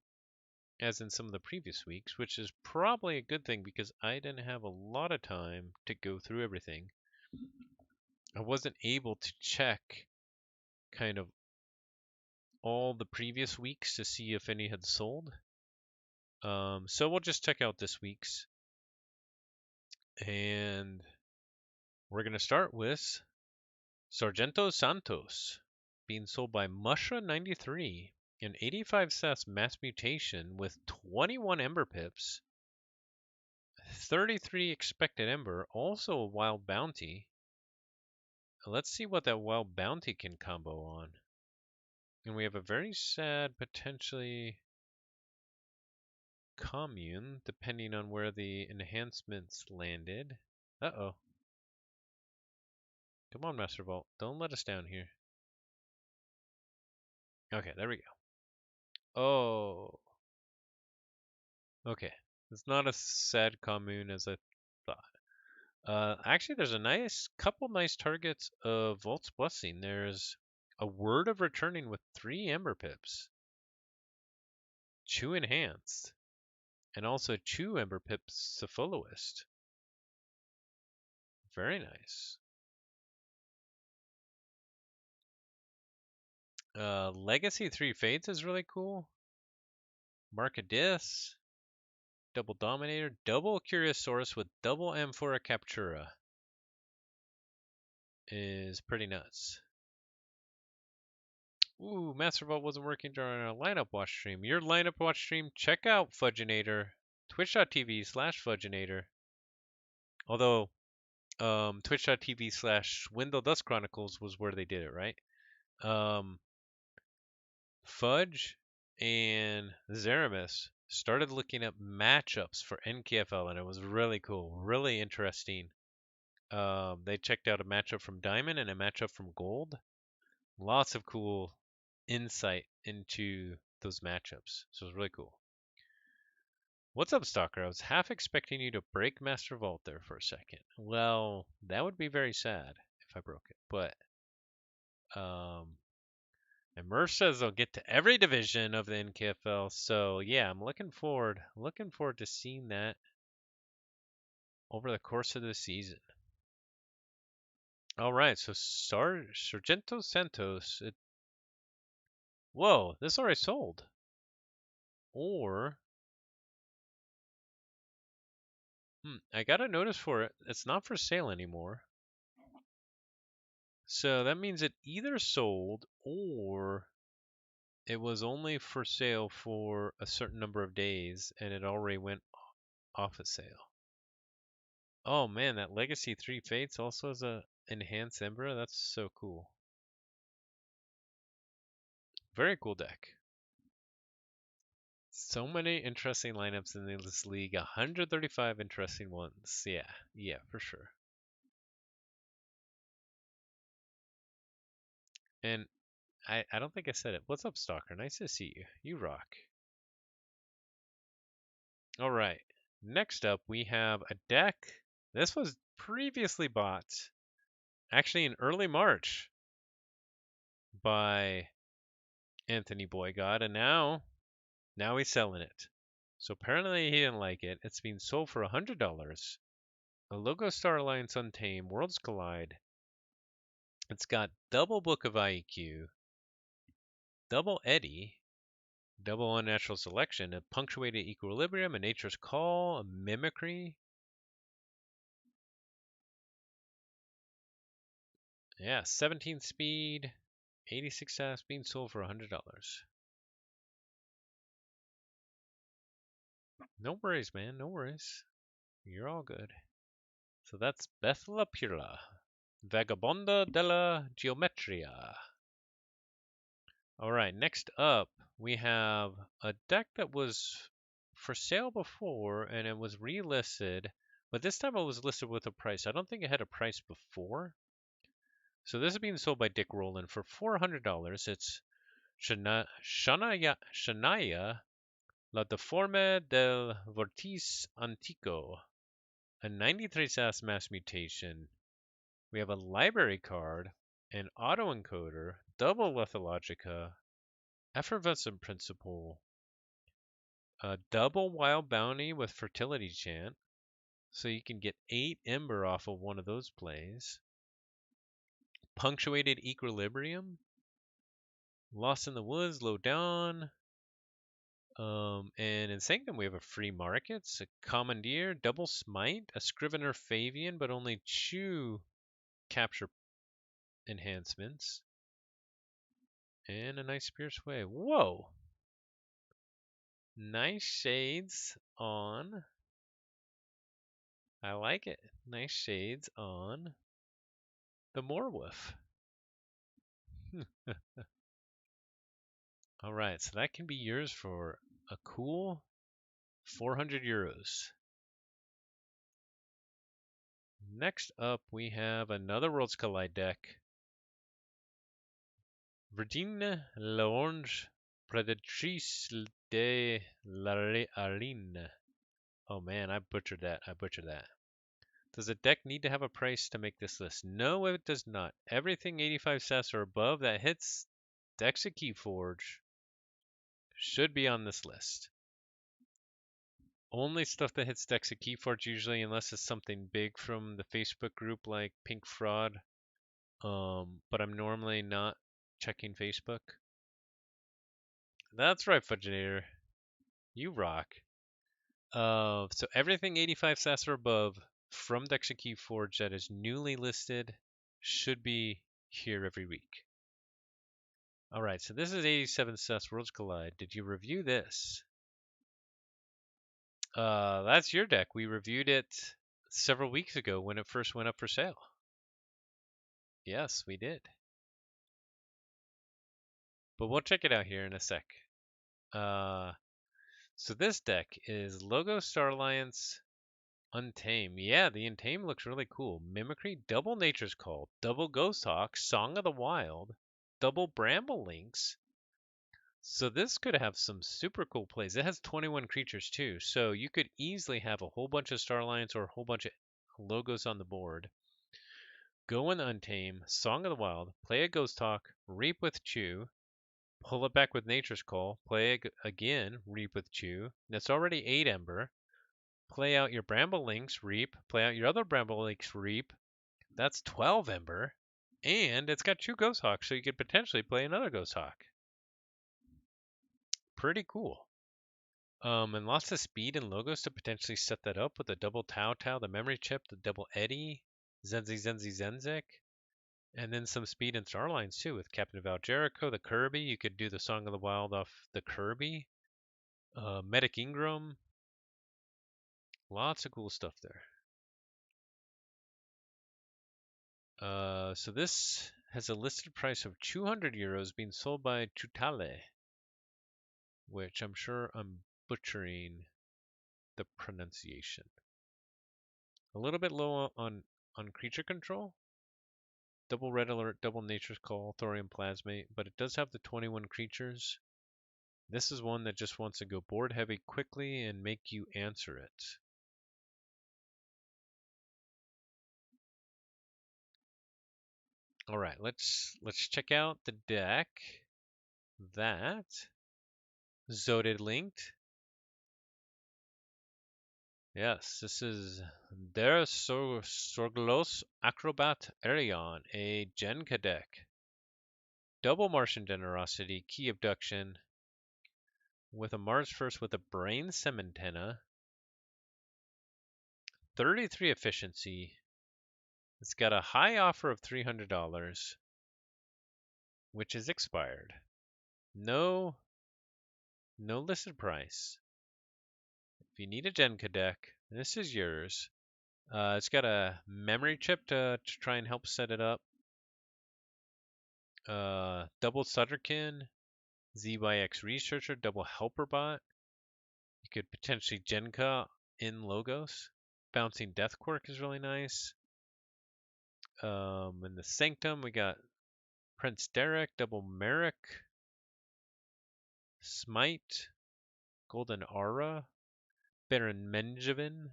as in some of the previous weeks, which is probably a good thing because I didn't have a lot of time to go through everything. I wasn't able to check kind of all the previous weeks to see if any had sold. So we'll just check out this week's. And we're going to start with Sargento Santos being sold by Mushra93, an 85 SAS mass mutation with 21 Ember Pips, 33 expected ember, also a wild bounty. Let's see what that wild bounty can combo on. And we have a very sad, potentially commune, depending on where the enhancements landed. Uh-oh. Come on, Master Vault. Don't let us down here. Okay, there we go. Oh. Okay. It's not as sad commune as I thought. Actually, there's a couple nice targets of Vault's Blessing. There's a Word of Returning with 3 Ember Pips. 2 Enhanced. And also 2 Ember Pips Cephaloist. Very nice. Legacy 3 Fates is really cool. Markadis. Double Dominator. Double Curiosaurus with double Amphora Captura. Is pretty nuts. Ooh, Master Vault wasn't working during our lineup watch stream. Your lineup watch stream, check out Fudginator. Twitch.tv/Fudginator. Although, Twitch.tv/Wendell Dust Chronicles was where they did it, right? Fudge and Zeramis started looking up matchups for NKFL, and it was really cool, really interesting. They checked out a matchup from Diamond and a matchup from Gold. Lots of cool insight into those matchups. So it was really cool. What's up, Stalker? I was half expecting you to break Master Vault there for a second. Well, that would be very sad if I broke it. But, and Murph says they'll get to every division of the NKFL. So yeah, I'm looking forward to seeing that over the course of the season. All right, so Sargento Santos. Whoa, this already sold. Or I got a notice for it. It's not for sale anymore. So that means it either sold or it was only for sale for a certain number of days and it already went off of sale. Oh man, that Legacy 3 Fates also has a enhanced Ember. That's so cool. Very cool deck. So many interesting lineups in this league. 135 interesting ones. Yeah, for sure. And I don't think I said it. What's up, Stalker? Nice to see you. You rock. All right. Next up, we have a deck. This was previously bought, actually in early March, by Anthony Boygod, and now he's selling it. So apparently he didn't like it. It's being sold for $100. A Logo Star Alliance Untamed, Worlds Collide. It's got double Book of IEQ, double Eddie, double Unnatural Selection, a Punctuated Equilibrium, a Nature's Call, a Mimicry. Yeah, 17 speed, 86 stats, being sold for $100. No worries, man. No worries. You're all good. So that's Bethla Pura, Vagabonda della Geometria. All right, next up, we have a deck that was for sale before and it was relisted, but this time it was listed with a price. I don't think it had a price before. So this is being sold by Dick Rowland for $400. It's Shania La Deforme del Vortice Antico, a 93 SAS mass mutation. We have a library card, an autoencoder, double Lethalogica, effervescent principle, a double wild bounty with fertility chant, so you can get 8 ember off of one of those plays. Punctuated equilibrium, lost in the woods, low down. And in Sanctum, we have a free markets, a commandeer, double smite, a scrivener Fabian, but only 2 capture enhancements, and a nice Pierce Way. Whoa! Nice shades on I like it. Nice shades on the Moorwolf. All right, so that can be yours for a cool 400 euros. Next up, we have another Worlds Collide deck. Virginie L'Orange Predatrice de l'Arine. Oh man, I butchered that. Does a deck need to have a price to make this list? No, it does not. Everything 85 cents or above that hits decks at Keyforge should be on this list. Only stuff that hits decks at Keyforge usually, unless it's something big from the Facebook group like Pink Fraud. But I'm normally not checking Facebook. That's right, Fudginator. You rock. So everything 85 SAS or above from decks at Keyforge that is newly listed should be here every week. All right, so this is 87 SAS Worlds Collide. Did you review this? That's your deck. We reviewed it several weeks ago when it first went up for sale. Yes, we did. But we'll check it out here in a sec. So this deck is Logo Star Alliance Untame. Yeah, the Untame looks really cool. Mimicry, double Nature's Call, double Ghost Hawk, Song of the Wild, double Bramble Links. So this could have some super cool plays. It has 21 creatures too, so you could easily have a whole bunch of Star Alliance or a whole bunch of logos on the board. Go in Untame, Song of the Wild, play a Ghost Hawk, Reap with Chew, pull it back with Nature's Call, play again, Reap with Chew. That's already 8 Ember. Play out your Bramble Links, Reap. Play out your other Bramble Links, Reap. That's 12 Ember. And it's got 2 Ghost Hawks, so you could potentially play another Ghost Hawk. Pretty cool. And lots of speed and logos to potentially set that up with the double Tau Tau, the memory chip, the double Eddie, Zenzik, and then some speed and star lines too with Captain Val Jericho, the Kirby. You could do the Song of the Wild off the Kirby. Medic Ingram. Lots of cool stuff there. So this has a listed price of 200 euros being sold by Tutale, which I'm sure I'm butchering the pronunciation. A little bit low on creature control. Double Red Alert, double Nature's Call, Thorium Plasmate, but it does have the 21 creatures. This is one that just wants to go board heavy quickly and make you answer it. All right, let's check out the deck that Zodid linked. Yes, this is Der Sorglos Acrobat Arion, a Genka deck. Double Martian Generosity, Key Abduction, with a Mars First with a Brain Cementenna, 33 Efficiency. It's got a high offer of $300, which is expired. No listed price. If you need a Genka deck, this is yours. It's got a memory chip to try and help set it up. Double Sutterkin, ZYX Researcher, double Helper Bot. You could potentially Genka in Logos. Bouncing Death Quirk is really nice. In the Sanctum, we got Prince Derek, double Merrick, Smite, Golden Aura, Baron Menjavin,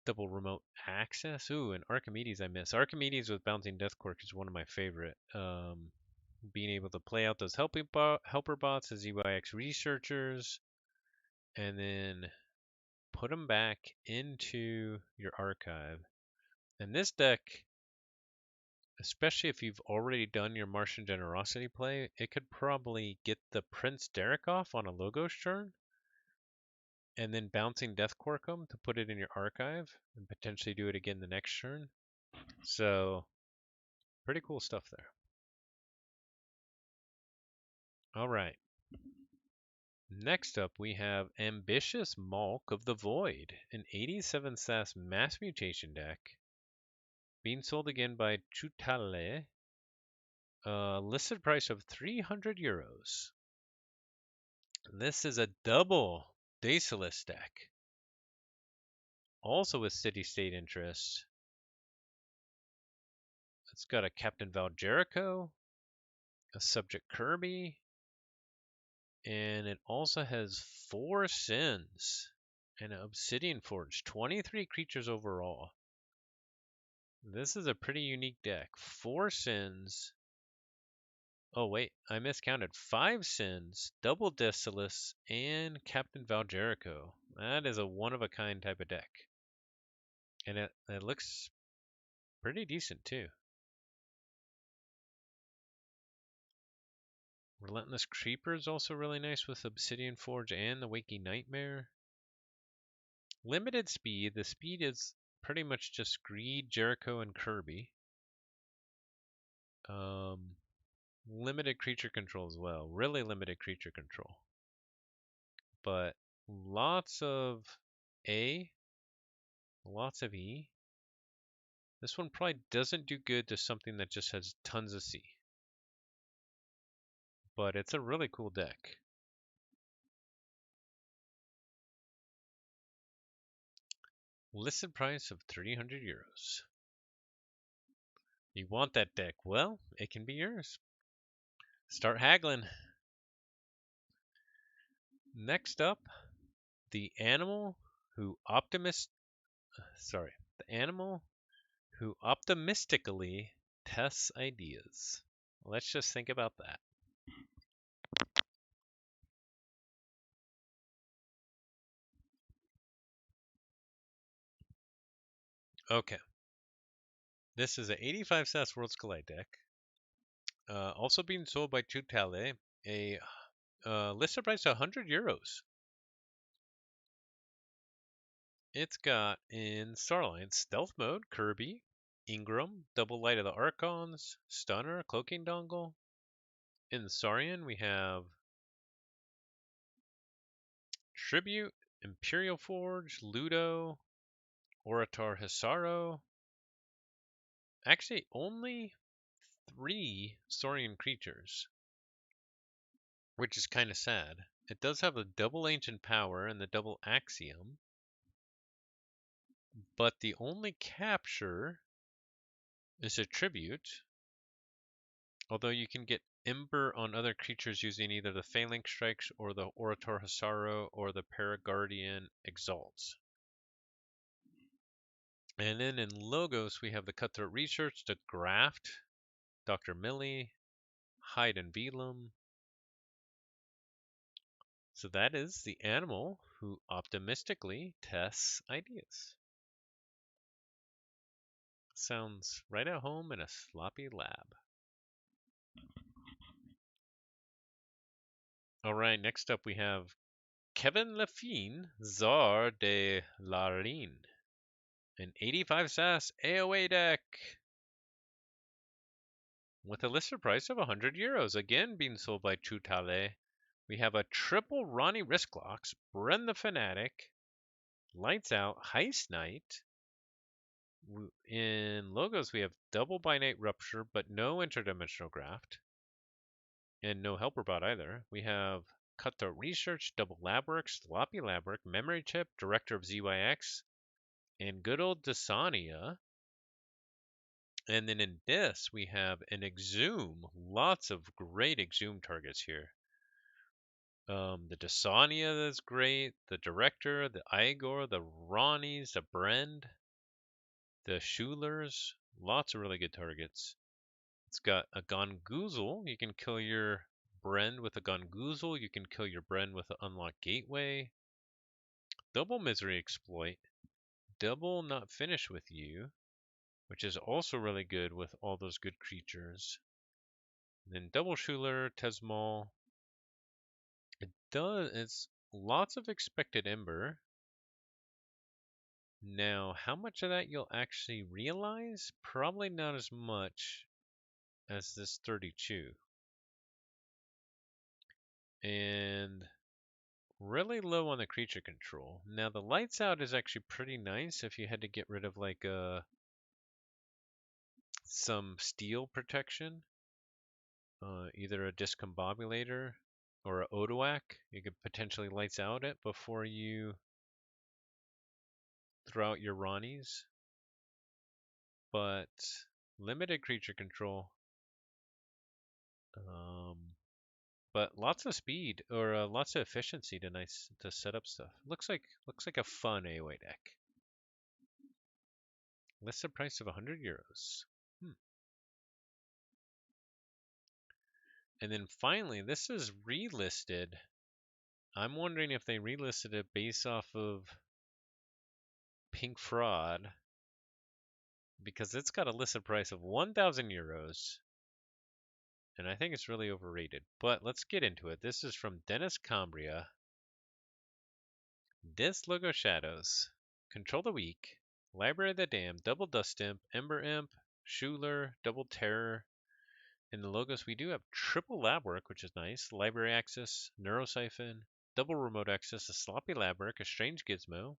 double Remote Access. Ooh, and Archimedes I miss. Archimedes with Bouncing Death Quirk is one of my favorite. Being able to play out those helper bots as EYX researchers, and then put them back into your archive. And this deck, especially if you've already done your Martian Generosity play, it could probably get the Prince Derek off on a Logos turn, and then bouncing Death Quirkum to put it in your archive, and potentially do it again the next turn. So, pretty cool stuff there. All right. Next up, we have Ambitious Malk of the Void, an 87 SAS mass mutation deck, being sold again by Chutale. Listed price of 300 euros. This is a double Daedalus deck, also with City State interest. It's got a Captain Val Jericho, a Subject Kirby, and it also has 4 Sins and an Obsidian Forge, 23 creatures overall. This is a pretty unique deck. 4 Sins. Oh, wait, I miscounted. 5 Sins, double Daedalus, and Captain Val Jericho. That is a one-of-a-kind type of deck. And it looks pretty decent, too. Relentless Creeper is also really nice with Obsidian Forge and the Waking Nightmare. Limited speed. The speed is pretty much just Greed, Jericho, and Kirby. Limited creature control as well. Really limited creature control. But lots of A, lots of E. This one probably doesn't do good to something that just has tons of C. But it's a really cool deck. Listed price of 300 euros. You want that deck? Well, it can be yours. Start haggling. Next up, the animal who optimistically tests ideas. Let's just think about that. Okay. This is a 85 SAS Worlds Collide deck. Also being sold by Tutale. A listed price of 100 euros. It's got in Starline Stealth Mode, Kirby, Ingram, Double Light of the Archons, Stunner, Cloaking Dongle. In Saurian, we have Tribute, Imperial Forge, Ludo, Orator Hisaro. Actually, only 3 Saurian creatures, which is kind of sad. It does have a double Ancient Power and the double Axiom, but the only capture is a Tribute, although you can get Ember on other creatures using either the Phalanx Strikes or the Orator Hisaro or the Paraguardian Exalts. And then in Logos, we have the Cutthroat Research, the Graft, Dr. Millie, Hyde and Velum. So that is the animal who optimistically tests ideas. Sounds right at home in a sloppy lab. All right, next up we have Kevin Lafine, Czar de Larine, an 85 SAS AOA deck with a listed price of 100 euros, again being sold by Chutale. We have a triple Ronnie Risklocks, Bren the Fanatic, Lights Out, Heist Knight. In Logos, we have double Binate Rupture, but no interdimensional graft. And no Helper Bot either. We have Cutthroat Research, Double Labwork, Sloppy Labwork, Memory Chip, Director of ZYX, and good old Dasania. And then in this, we have an Exhume. Lots of great Exhume targets here. The Dasania is great, the Director, the Igor, the Ronnies, the Brend, the Schulers. Lots of really good targets. It's got a Gongoozle. You can kill your Bren with a Gongoozle. You can kill your Bren with an Unlock Gateway. Double Misery Exploit. Double Not Finish With You, which is also really good with all those good creatures. And then Double Schuler, Tesmal. It's lots of Expected Ember. Now, how much of that you'll actually realize? Probably not as much as this 32. And Really low on the creature control. Now the lights out is actually pretty nice if you had to get rid of like some steel protection, either a discombobulator or a Odoac. You could potentially lights out it before you throw out your Ronnies, but limited creature control. Um, but lots of speed or lots of efficiency to set up stuff. Looks like a fun AOA deck. Listed price of 100 euros. And then finally, this is relisted. I'm wondering if they relisted it based off of Pink Fraud because it's got a listed price of 1,000 euros. And I think it's really overrated. But let's get into it. This is from Dennis Cambria. Dis Logo Shadows. Control the Weak. Library of the Damned. Double Dust Imp. Ember Imp. Schuler. Double Terror. In the logos, we do have triple lab work, which is nice. Library access. Neurosiphon. Double remote access. A sloppy lab work. A strange gizmo.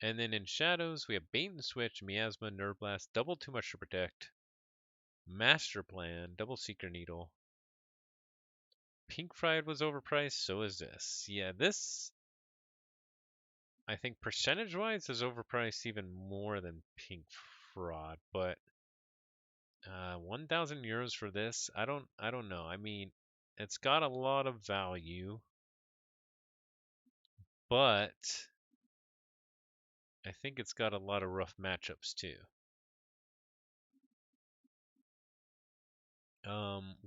And then in shadows, we have Bait and Switch, Miasma, Nerve Blast, double Too Much to Protect, Master Plan, double Seeker Needle. Pink Fried was overpriced, so is this. Yeah, this, I think percentage-wise, is overpriced even more than Pink Fraud, but 1,000 euros for this, I don't know. I mean, it's got a lot of value, but I think it's got a lot of rough matchups too.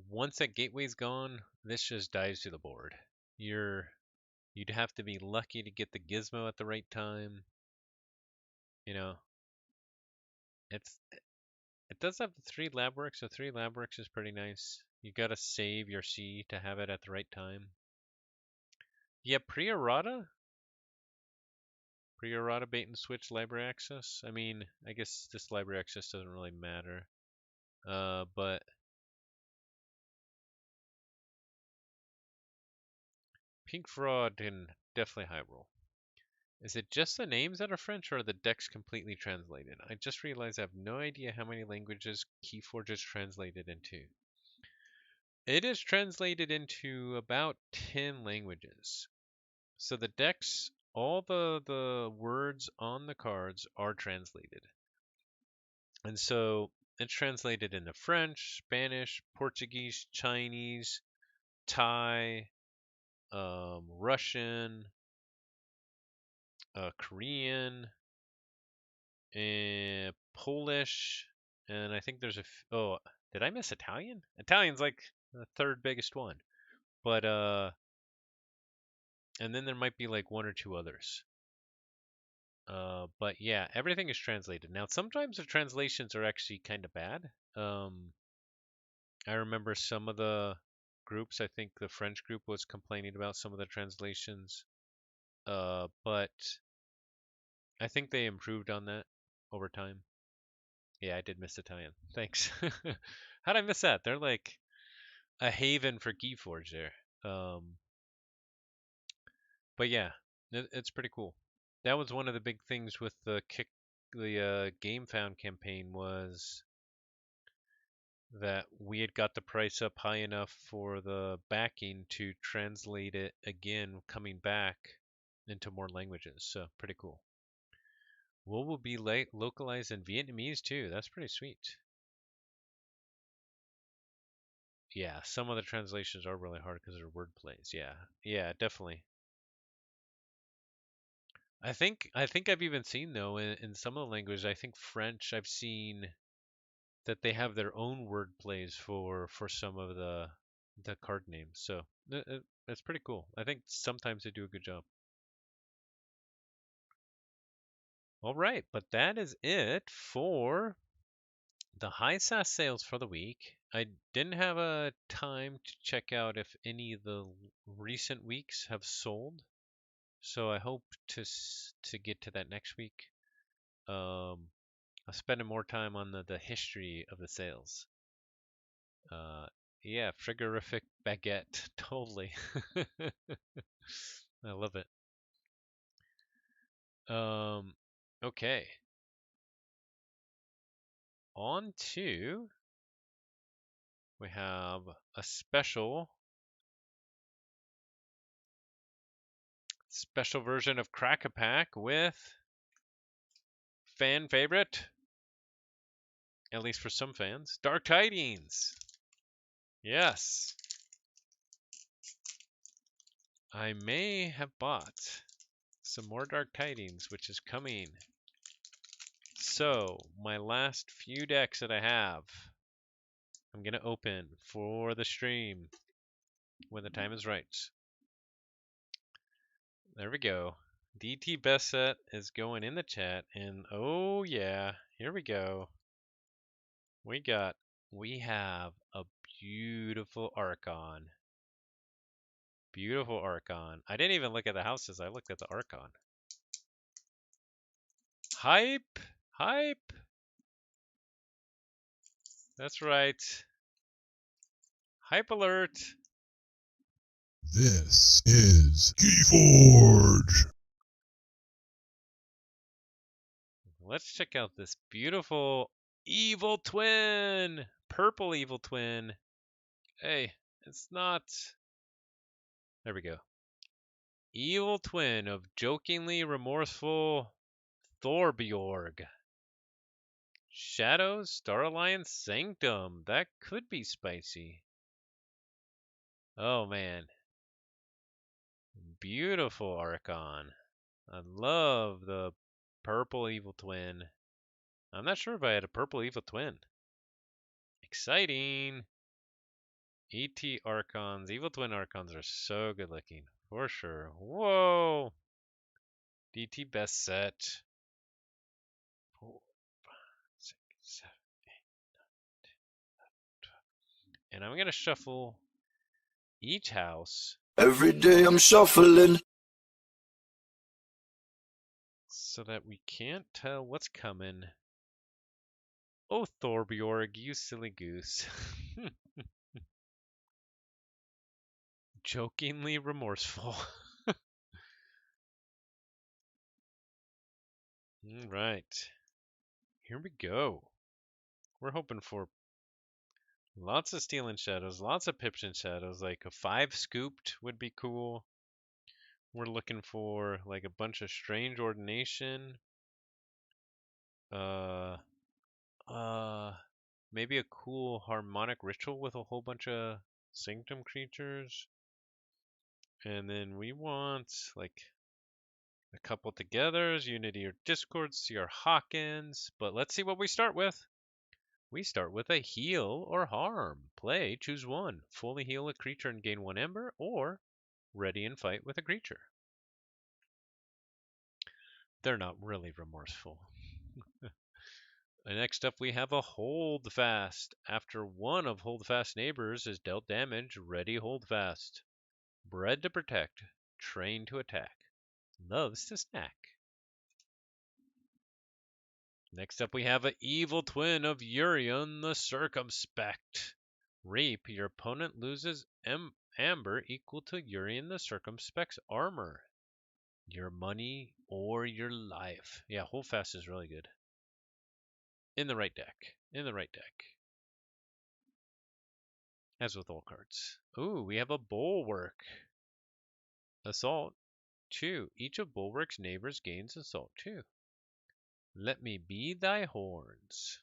Once that gateway's gone, this just dives to the board. You'd have to be lucky to get the gizmo at the right time. You know, it's it does have the three lab work, so three lab works is pretty nice. You gotta save your C to have it at the right time. Yeah, pre-errata bait and switch library access. I mean, I guess this library access doesn't really matter. But Pink Fraud can definitely high roll. Is it just the names that are French or are the decks completely translated? I just realized I have no idea how many languages Keyforge is translated into. It is translated into about 10 languages. So the decks, all the words on the cards are translated. And so it's translated into French, Spanish, Portuguese, Chinese, Thai, Russian, Korean, and Polish, and I think there's oh, did I miss Italian? Italian's like the third biggest one, but and then there might be like one or two others. But yeah, everything is translated. Now, sometimes the translations are actually kind of bad. I remember some of the groups, I think the French group was complaining about some of the translations. But I think they improved on that over time. Yeah, I did miss Italian. Thanks. How'd I miss that? They're like a haven for Keyforge there. But yeah, it's pretty cool. That was one of the big things with the Game Found campaign was that we had got the price up high enough for the backing to translate it again, coming back into more languages. So pretty cool. Wool will be localized in Vietnamese too. That's pretty sweet. Yeah, some of the translations are really hard because they're word plays. Yeah, yeah, definitely. I think I've even seen though in some of the languages. I think French. I've seen that they have their own word plays for some of the card names. So it's pretty cool. I think sometimes they do a good job. All right, but that is it for the high SAS sales for the week. I didn't have a time to check out if any of the recent weeks have sold, so I hope to get to that next week. I'm spending more time on the history of the sales. Uh, yeah, frigorific baguette, totally. I love it. Okay. On to we have a special version of Crack-a-Pack with fan favorite, at least for some fans, Dark Tidings. Yes. I may have bought some more Dark Tidings, which is coming. So, my last few decks that I have, I'm going to open for the stream when the time is right. There we go. DT best set is going in the chat, and oh yeah, here we go. We have a beautiful Archon. Beautiful Archon. I didn't even look at the houses, I looked at the Archon. Hype! Hype! That's right. Hype alert! This is Keyforge. Let's check out this beautiful evil twin! Purple evil twin. Hey, it's not... There we go. Evil twin of jokingly remorseful Thorbjorg. Shadows, Star Alliance, Sanctum. That could be spicy. Oh man. Beautiful Archon. I love the purple evil twin. I'm not sure if I had a purple evil twin. Exciting. ET Archons. Evil twin Archons are so good looking. For sure. Whoa. DT best set. 4, 5, 6, 7, 8, 9, 10, 11, 12. And I'm going to shuffle each house. Every day I'm shuffling. So that we can't tell what's coming. Oh, Thorbjorg, you silly goose. Jokingly remorseful. Alright. Here we go. We're hoping for lots of Steel and Shadows, lots of Pips and Shadows. Like a 5 scooped would be cool. We're looking for like a bunch of Strange Ordination. Uh, maybe a cool Harmonic Ritual with a whole bunch of Sanctum creatures. And then we want like a couple togethers, Unity or Discord, CR Hawkins. But let's see what we start with. We start with a heal or harm. Play, choose one. Fully heal a creature and gain 1 ember, or ready and fight with a creature. They're not really remorseful. Next up, we have a hold fast. After one of hold fast neighbors is dealt damage, ready hold fast. Bred to protect, trained to attack, loves to snack. Next up, we have an evil twin of Urian the Circumspect. Reap, your opponent loses amber equal to Urian the Circumspect's armor. Your money or your life. Yeah, hold fast is really good. In the right deck. In the right deck. As with all cards. Ooh, we have a Bulwark. Assault 2. Each of Bulwark's neighbors gains Assault 2. Let me be thy horns.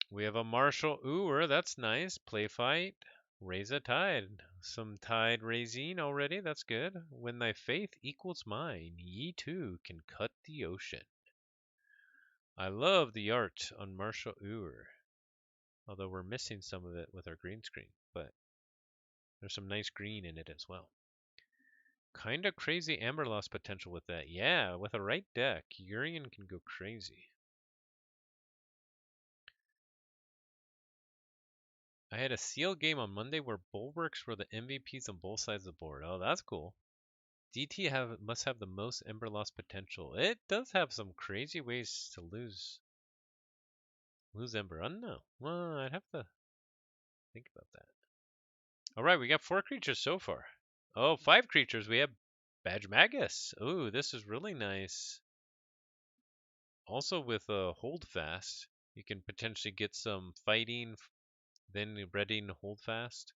We have a Martial Ooer. That's nice. Play fight. Raise a tide. Some tide raising already. That's good. When thy faith equals mine, ye too can cut the ocean. I love the art on Martial Ooer. Although we're missing some of it with our green screen. But there's some nice green in it as well. Kinda crazy amber loss potential with that. Yeah, with a right deck, Urian can go crazy. I had a seal game on Monday where Bulwarks were the MVPs on both sides of the board. Oh, that's cool. DT must have the most ember loss potential. It does have some crazy ways to lose ember. I don't know. Well, I'd have to think about that. All right, we got 4 creatures so far. Oh, 5 creatures. We have Badge Magus. Ooh, this is really nice. Also with a hold fast, you can potentially get some fighting, then ready and hold fast.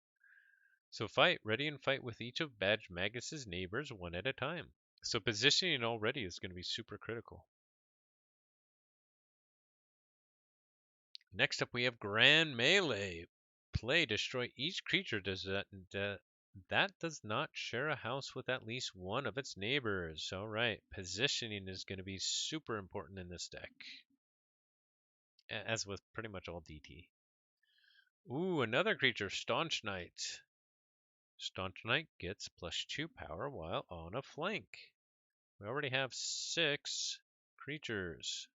So fight, ready and fight with each of Badge Magus's neighbors one at a time. So positioning already is going to be super critical. Next up, we have Grand Melee. Play, destroy each creature that does not share a house with at least one of its neighbors. All right, positioning is going to be super important in this deck, as with pretty much all DT. Ooh, another creature, Staunch Knight. Staunch Knight gets +2 power while on a flank. We already have 6 creatures.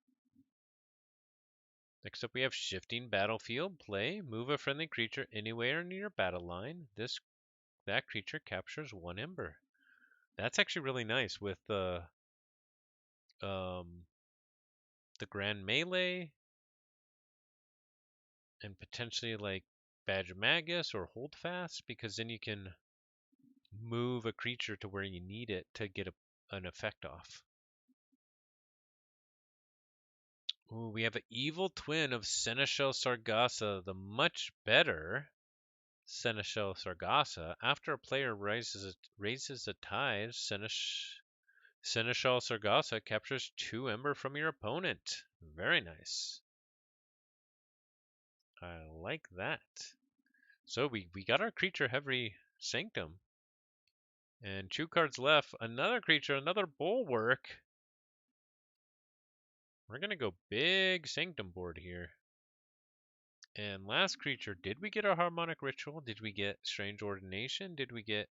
Next up, we have Shifting Battlefield. Play, move a friendly creature anywhere near your battle line. That creature captures 1 ember. That's actually really nice with um, the Grand Melee and potentially like Badge Magus or Holdfast, because then you can move a creature to where you need it to get an effect off. Ooh, we have an evil twin of Seneschal Sargassa, the much better Seneschal Sargassa. After a player raises a tithe, Seneschal Sargassa captures 2 ember from your opponent. Very nice. I like that. So we got our creature heavy Sanctum. And 2 cards left. Another creature, another Bulwark. We're going to go big Sanctum board here. And last creature, did we get a Harmonic Ritual? Did we get Strange Ordination? Did we get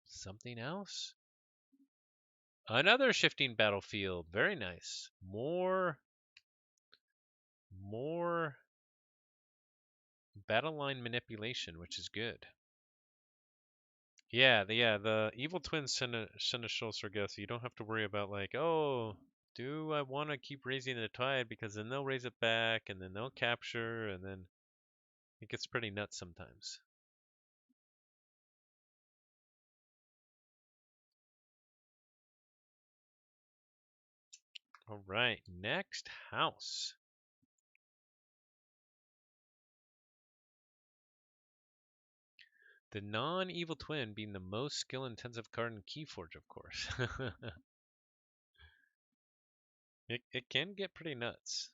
something else? Another Shifting Battlefield. Very nice. More battle line manipulation, which is good. The Evil Twin Seneschal Sargasso, you don't have to worry about like, oh, do I want to keep raising the tide, because then they'll raise it back and then they'll capture, and then it gets pretty nuts sometimes. All right, next house. The non-evil twin being the most skill-intensive card in Keyforge, of course. It can get pretty nuts.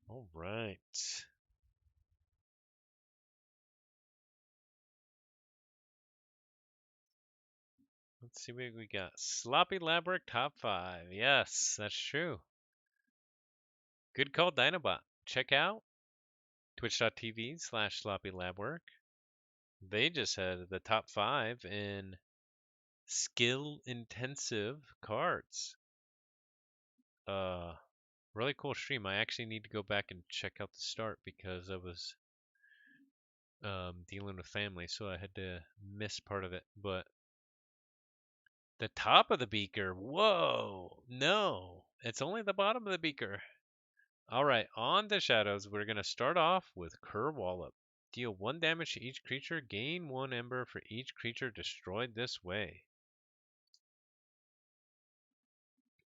All right. Let's see what we got. Sloppy Labwork top 5. Yes, that's true. Good call, Dinobot. Check out twitch.tv/sloppylabwork. They just had the top 5 in skill intensive cards. Really cool stream. I actually need to go back and check out the start because I was dealing with family, so I had to miss part of it. But the top of the beaker, whoa, no, it's only the bottom of the beaker. All right, on to shadows. We're gonna start off with Cur Wallop. Deal 1 damage to each creature. Gain 1 ember for each creature destroyed this way.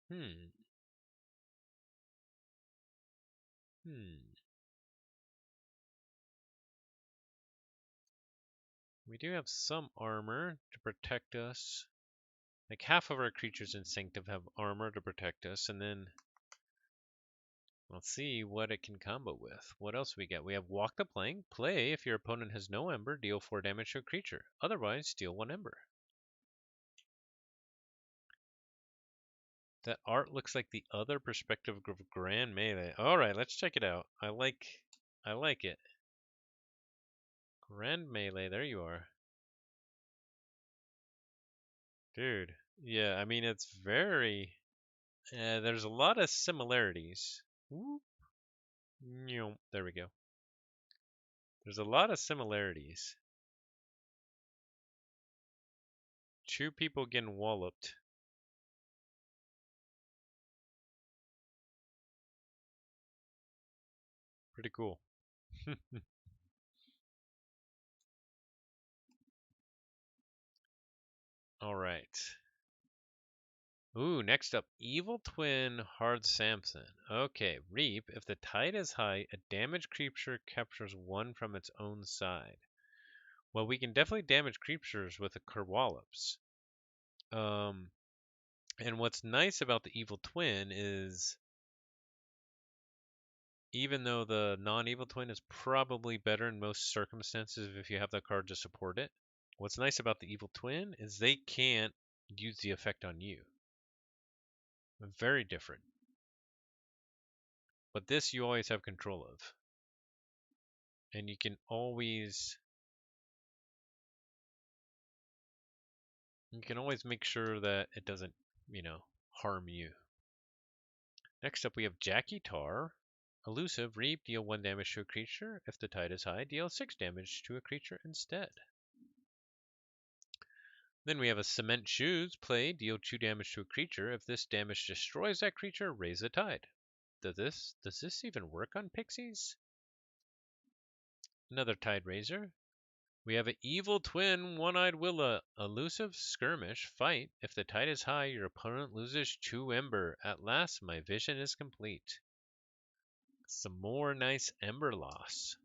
Hmm. We do have some armor to protect us. Like half of our creatures in Sanctum have armor to protect us, and then let's see what it can combo with. What else we got? We have Walk the Plank. Play if your opponent has no ember, deal 4 damage to a creature. Otherwise, deal 1 ember. That art looks like the other perspective of Grand Melee. All right, let's check it out. I like it. Grand Melee, there you are. Dude, yeah, I mean, it's very... there's a lot of similarities. Whoop. There we go. There's a lot of similarities. 2 people getting walloped. Pretty cool. All right. Ooh, next up, Evil Twin Hard Samson. Okay, Reap. If the tide is high, a damaged creature captures 1 from its own side. Well, we can definitely damage creatures with the Kerwallops. And what's nice about the Evil Twin is, even though the non-Evil Twin is probably better in most circumstances if you have that card to support it, what's nice about the Evil Twin is they can't use the effect on you. Very different. But this you always have control of. And you can always make sure that it doesn't, harm you. Next up we have Jackie Tar. Elusive, Reap, deal 1 damage to a creature. If the tide is high, deal 6 damage to a creature instead. Then we have a Cement Shoes. Play, deal 2 damage to a creature. If this damage destroys that creature, raise the tide. Does this even work on pixies? Another Tide Raiser. We have an Evil Twin, One-Eyed Willa. Elusive, Skirmish, fight. If the tide is high, your opponent loses 2 Ember. At last, my vision is complete. Some more nice Ember loss.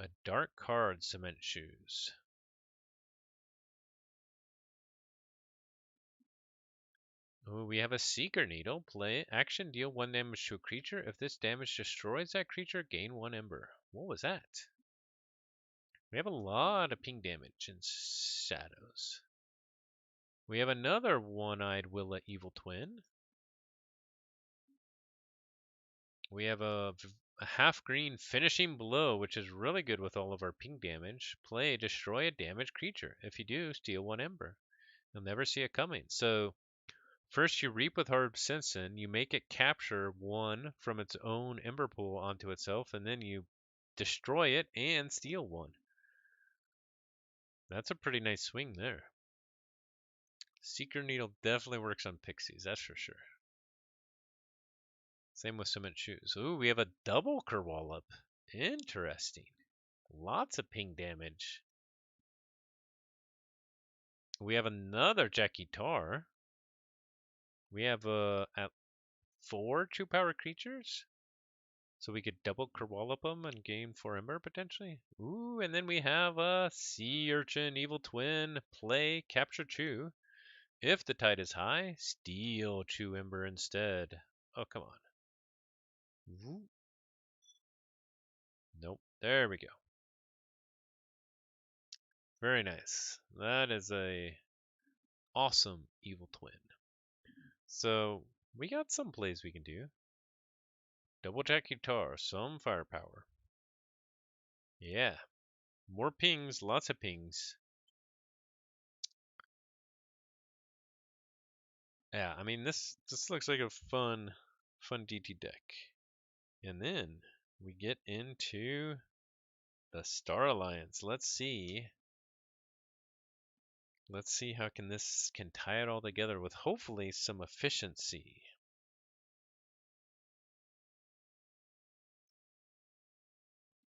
A dark card, Cement Shoes. Oh, we have a Seeker Needle. Play, action, deal 1 damage to a creature. If this damage destroys that creature, gain 1 Ember. What was that? We have a lot of ping damage and shadows. We have another One-Eyed Willa Evil Twin. We have a half green Finishing Blow, which is really good with all of our ping damage. Play, destroy a damaged creature. If you do, steal 1 Ember. You'll never see it coming. So first you Reap with Hard Samson, you make it capture 1 from its own Ember pool onto itself, and then you destroy it and steal 1. That's a pretty nice swing there. Seeker Needle definitely works on pixies, that's for sure. Same with Cement Shoes. Ooh, we have a double Kerwallop. Interesting. Lots of ping damage. We have another Jackie Tar. We have at 4 2-power creatures. So we could double Kerwallop them and gain 4 Ember potentially. Ooh, and then we have a Sea Urchin Evil Twin. Play, capture 2. If the tide is high, steal 2 Ember instead. Oh, come on. Ooh. Nope. There we go. Very nice. That is a awesome Evil Twin. So we got some plays we can do. Double Jack Guitar, some firepower. Yeah. More pings, lots of pings. Yeah, I mean this looks like a fun DT deck. And then we get into the Star Alliance. Let's see how this can tie it all together with hopefully some efficiency.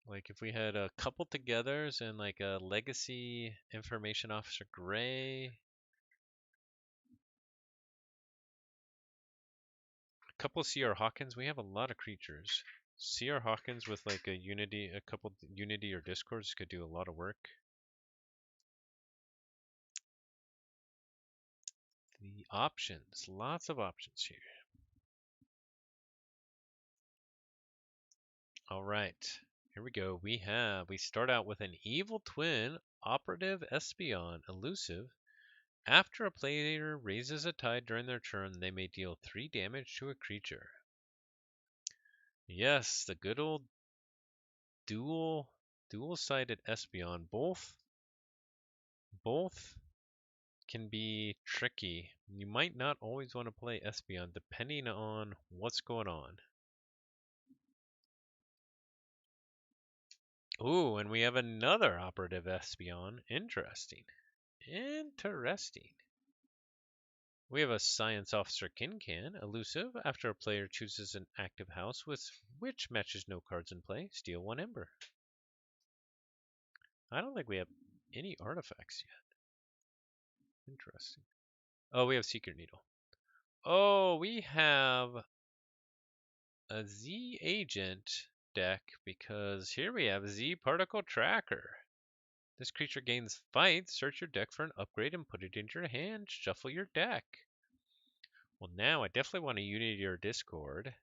Like if we had a couple togethers and like a Legacy Information Officer Gray, a couple CR Hawkins, we have a lot of creatures. CR Hawkins with like a couple Unity or Discords could do a lot of work. The options, lots of options here. All right, here we go. We start out with an Evil Twin, Operative Espeon, Elusive. After a player raises a tide during their turn, they may deal 3 damage to a creature. Yes, the good old dual-sided Espeon. Both can be tricky. You might not always want to play Espeon depending on what's going on. Ooh, and we have another Operative Espeon. Interesting. Interesting. We have a Science Officer Kincan, elusive. After a player chooses an active house with which matches no cards in play, steal 1 ember. I don't think we have any artifacts yet. Interesting. Oh, we have Secret Needle. Oh, we have a Z Agent deck because here we have Z Particle Tracker. This creature gains fight. Search your deck for an upgrade and put it into your hand. Shuffle your deck. Well, now I definitely want a Unity or Discord.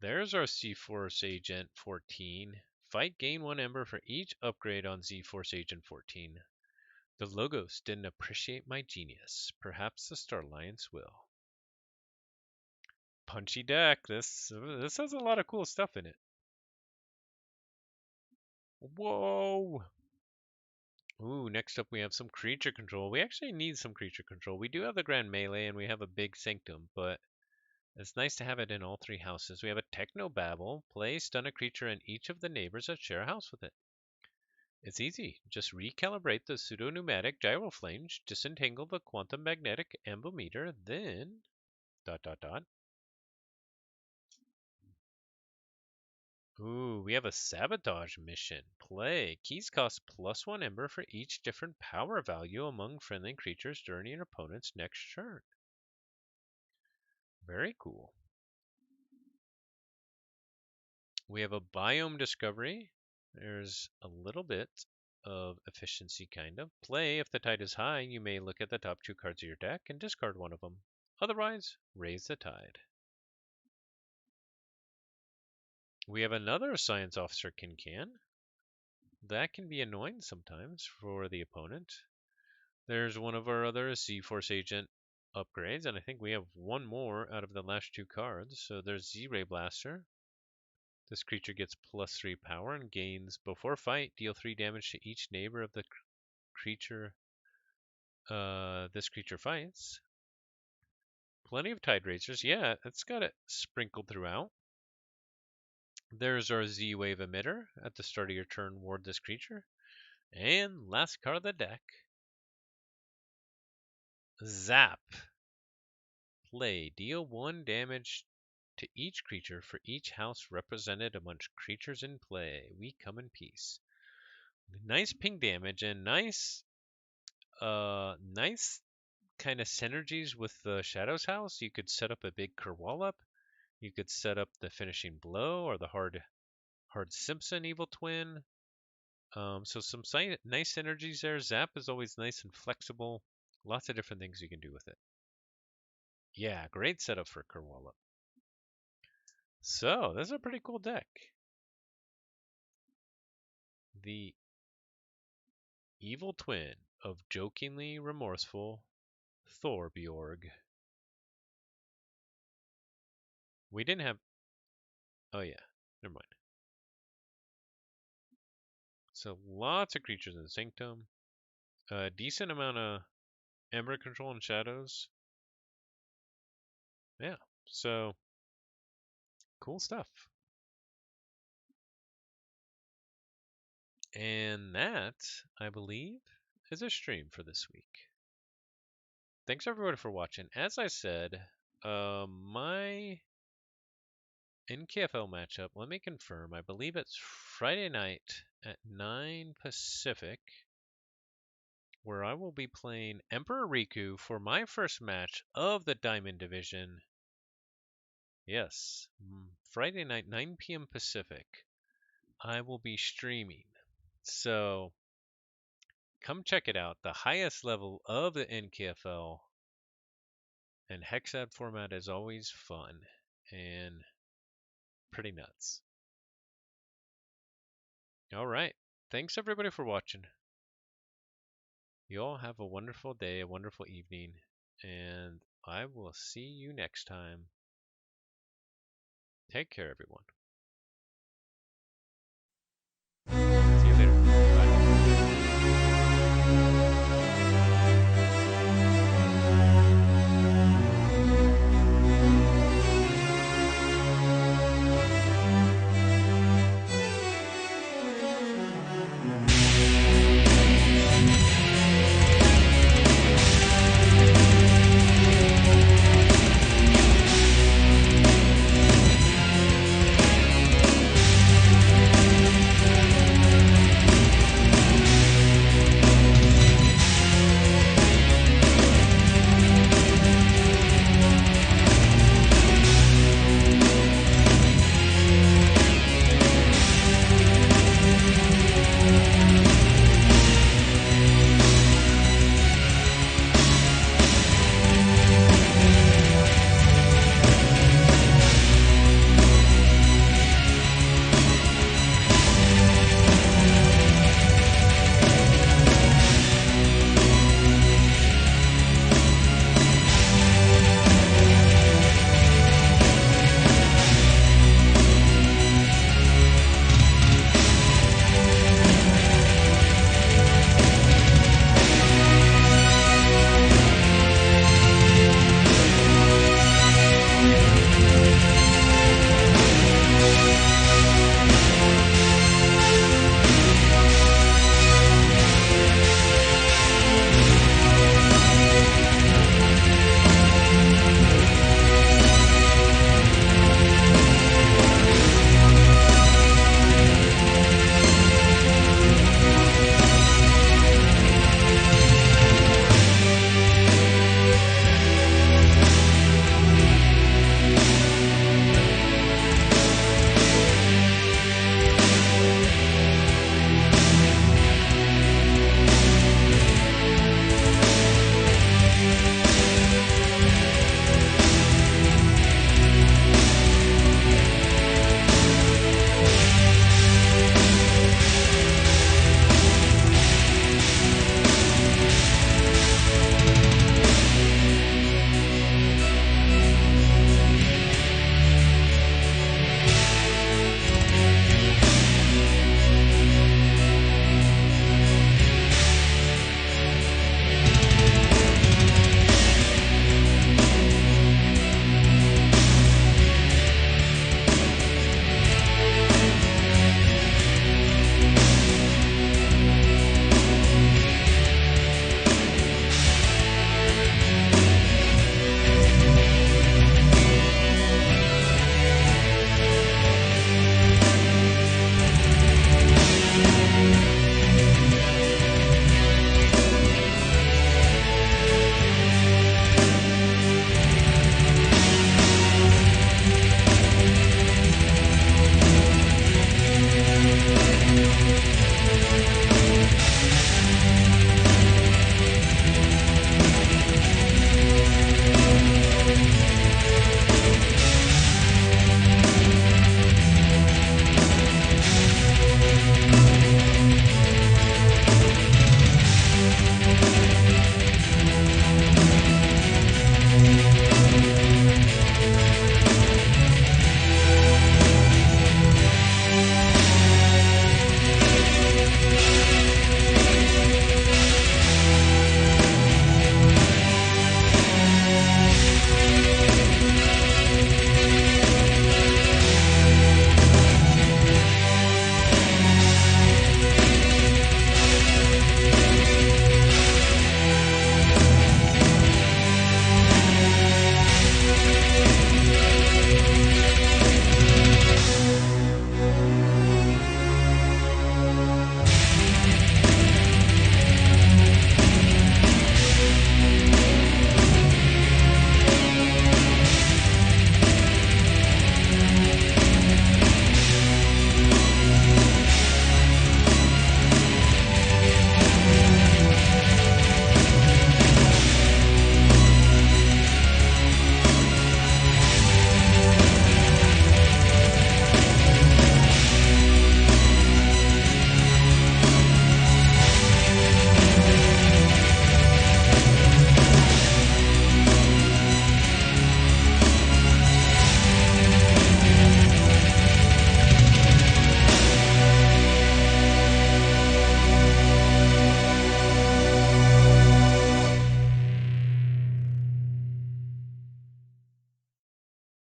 There's our Z-Force Agent 14. Fight, gain 1 ember for each upgrade on Z-Force Agent 14. The Logos didn't appreciate my genius. Perhaps the Star Alliance will. Punchy deck. This has a lot of cool stuff in it. Whoa! Ooh, next up we have some creature control. We actually need some creature control. We do have the Grand Melee and we have a big Sanctum, but it's nice to have it in all 3 houses. We have a Techno Babble. Play, stun a creature and each of the neighbors that share a house with it. It's easy. Just recalibrate the pseudo-pneumatic gyroflange, disentangle the quantum magnetic ambometer, then... ... Ooh, we have a sabotage mission. Play. Keys cost +1 ember for each different power value among friendly creatures during your opponent's next turn. Very cool. We have a biome discovery. There's a little bit of efficiency, kind of. Play. If the tide is high, you may look at the top 2 cards of your deck and discard one of them. Otherwise, raise the tide. We have another Science Officer Kincan. That can be annoying sometimes for the opponent. There's one of our other Z-Force Agent upgrades, and I think we have one more out of the last 2 cards. So there's Z-Ray Blaster. This creature gets +3 power and gains, before fight, deal 3 damage to each neighbor of the creature this creature fights. Plenty of Tide Raisers. Yeah, it's got it sprinkled throughout. There's our Z-Wave Emitter. At the start of your turn, ward this creature. And last card of the deck. Zap. Play. Deal 1 damage to each creature for each house represented amongst creatures in play. We come in peace. Nice ping damage and nice kind of synergies with the Shadows house. You could set up a big Kerwallop. You could set up the Finishing Blow or the Hard Simpson Evil Twin. So some nice synergies there. Zap is always nice and flexible. Lots of different things you can do with it. Yeah, great setup for Kerwallop. So, this is a pretty cool deck. The Evil Twin of jokingly remorseful Thorbjorg. We didn't have... Oh yeah, never mind. So lots of creatures in Sanctum. A decent amount of Ember control and shadows. Yeah, so cool stuff. And that, I believe, is a stream for this week. Thanks everybody for watching. As I said, my NKFL matchup, let me confirm. I believe it's Friday night at 9 Pacific, where I will be playing Emperor Riku for my first match of the Diamond Division. Yes, Friday night, 9 p.m. Pacific. I will be streaming. So come check it out. The highest level of the NKFL. And Hexad format is always fun and pretty nuts. All right. Thanks everybody for watching. You all have a wonderful day, a wonderful evening, and I will see you next time. Take care, everyone.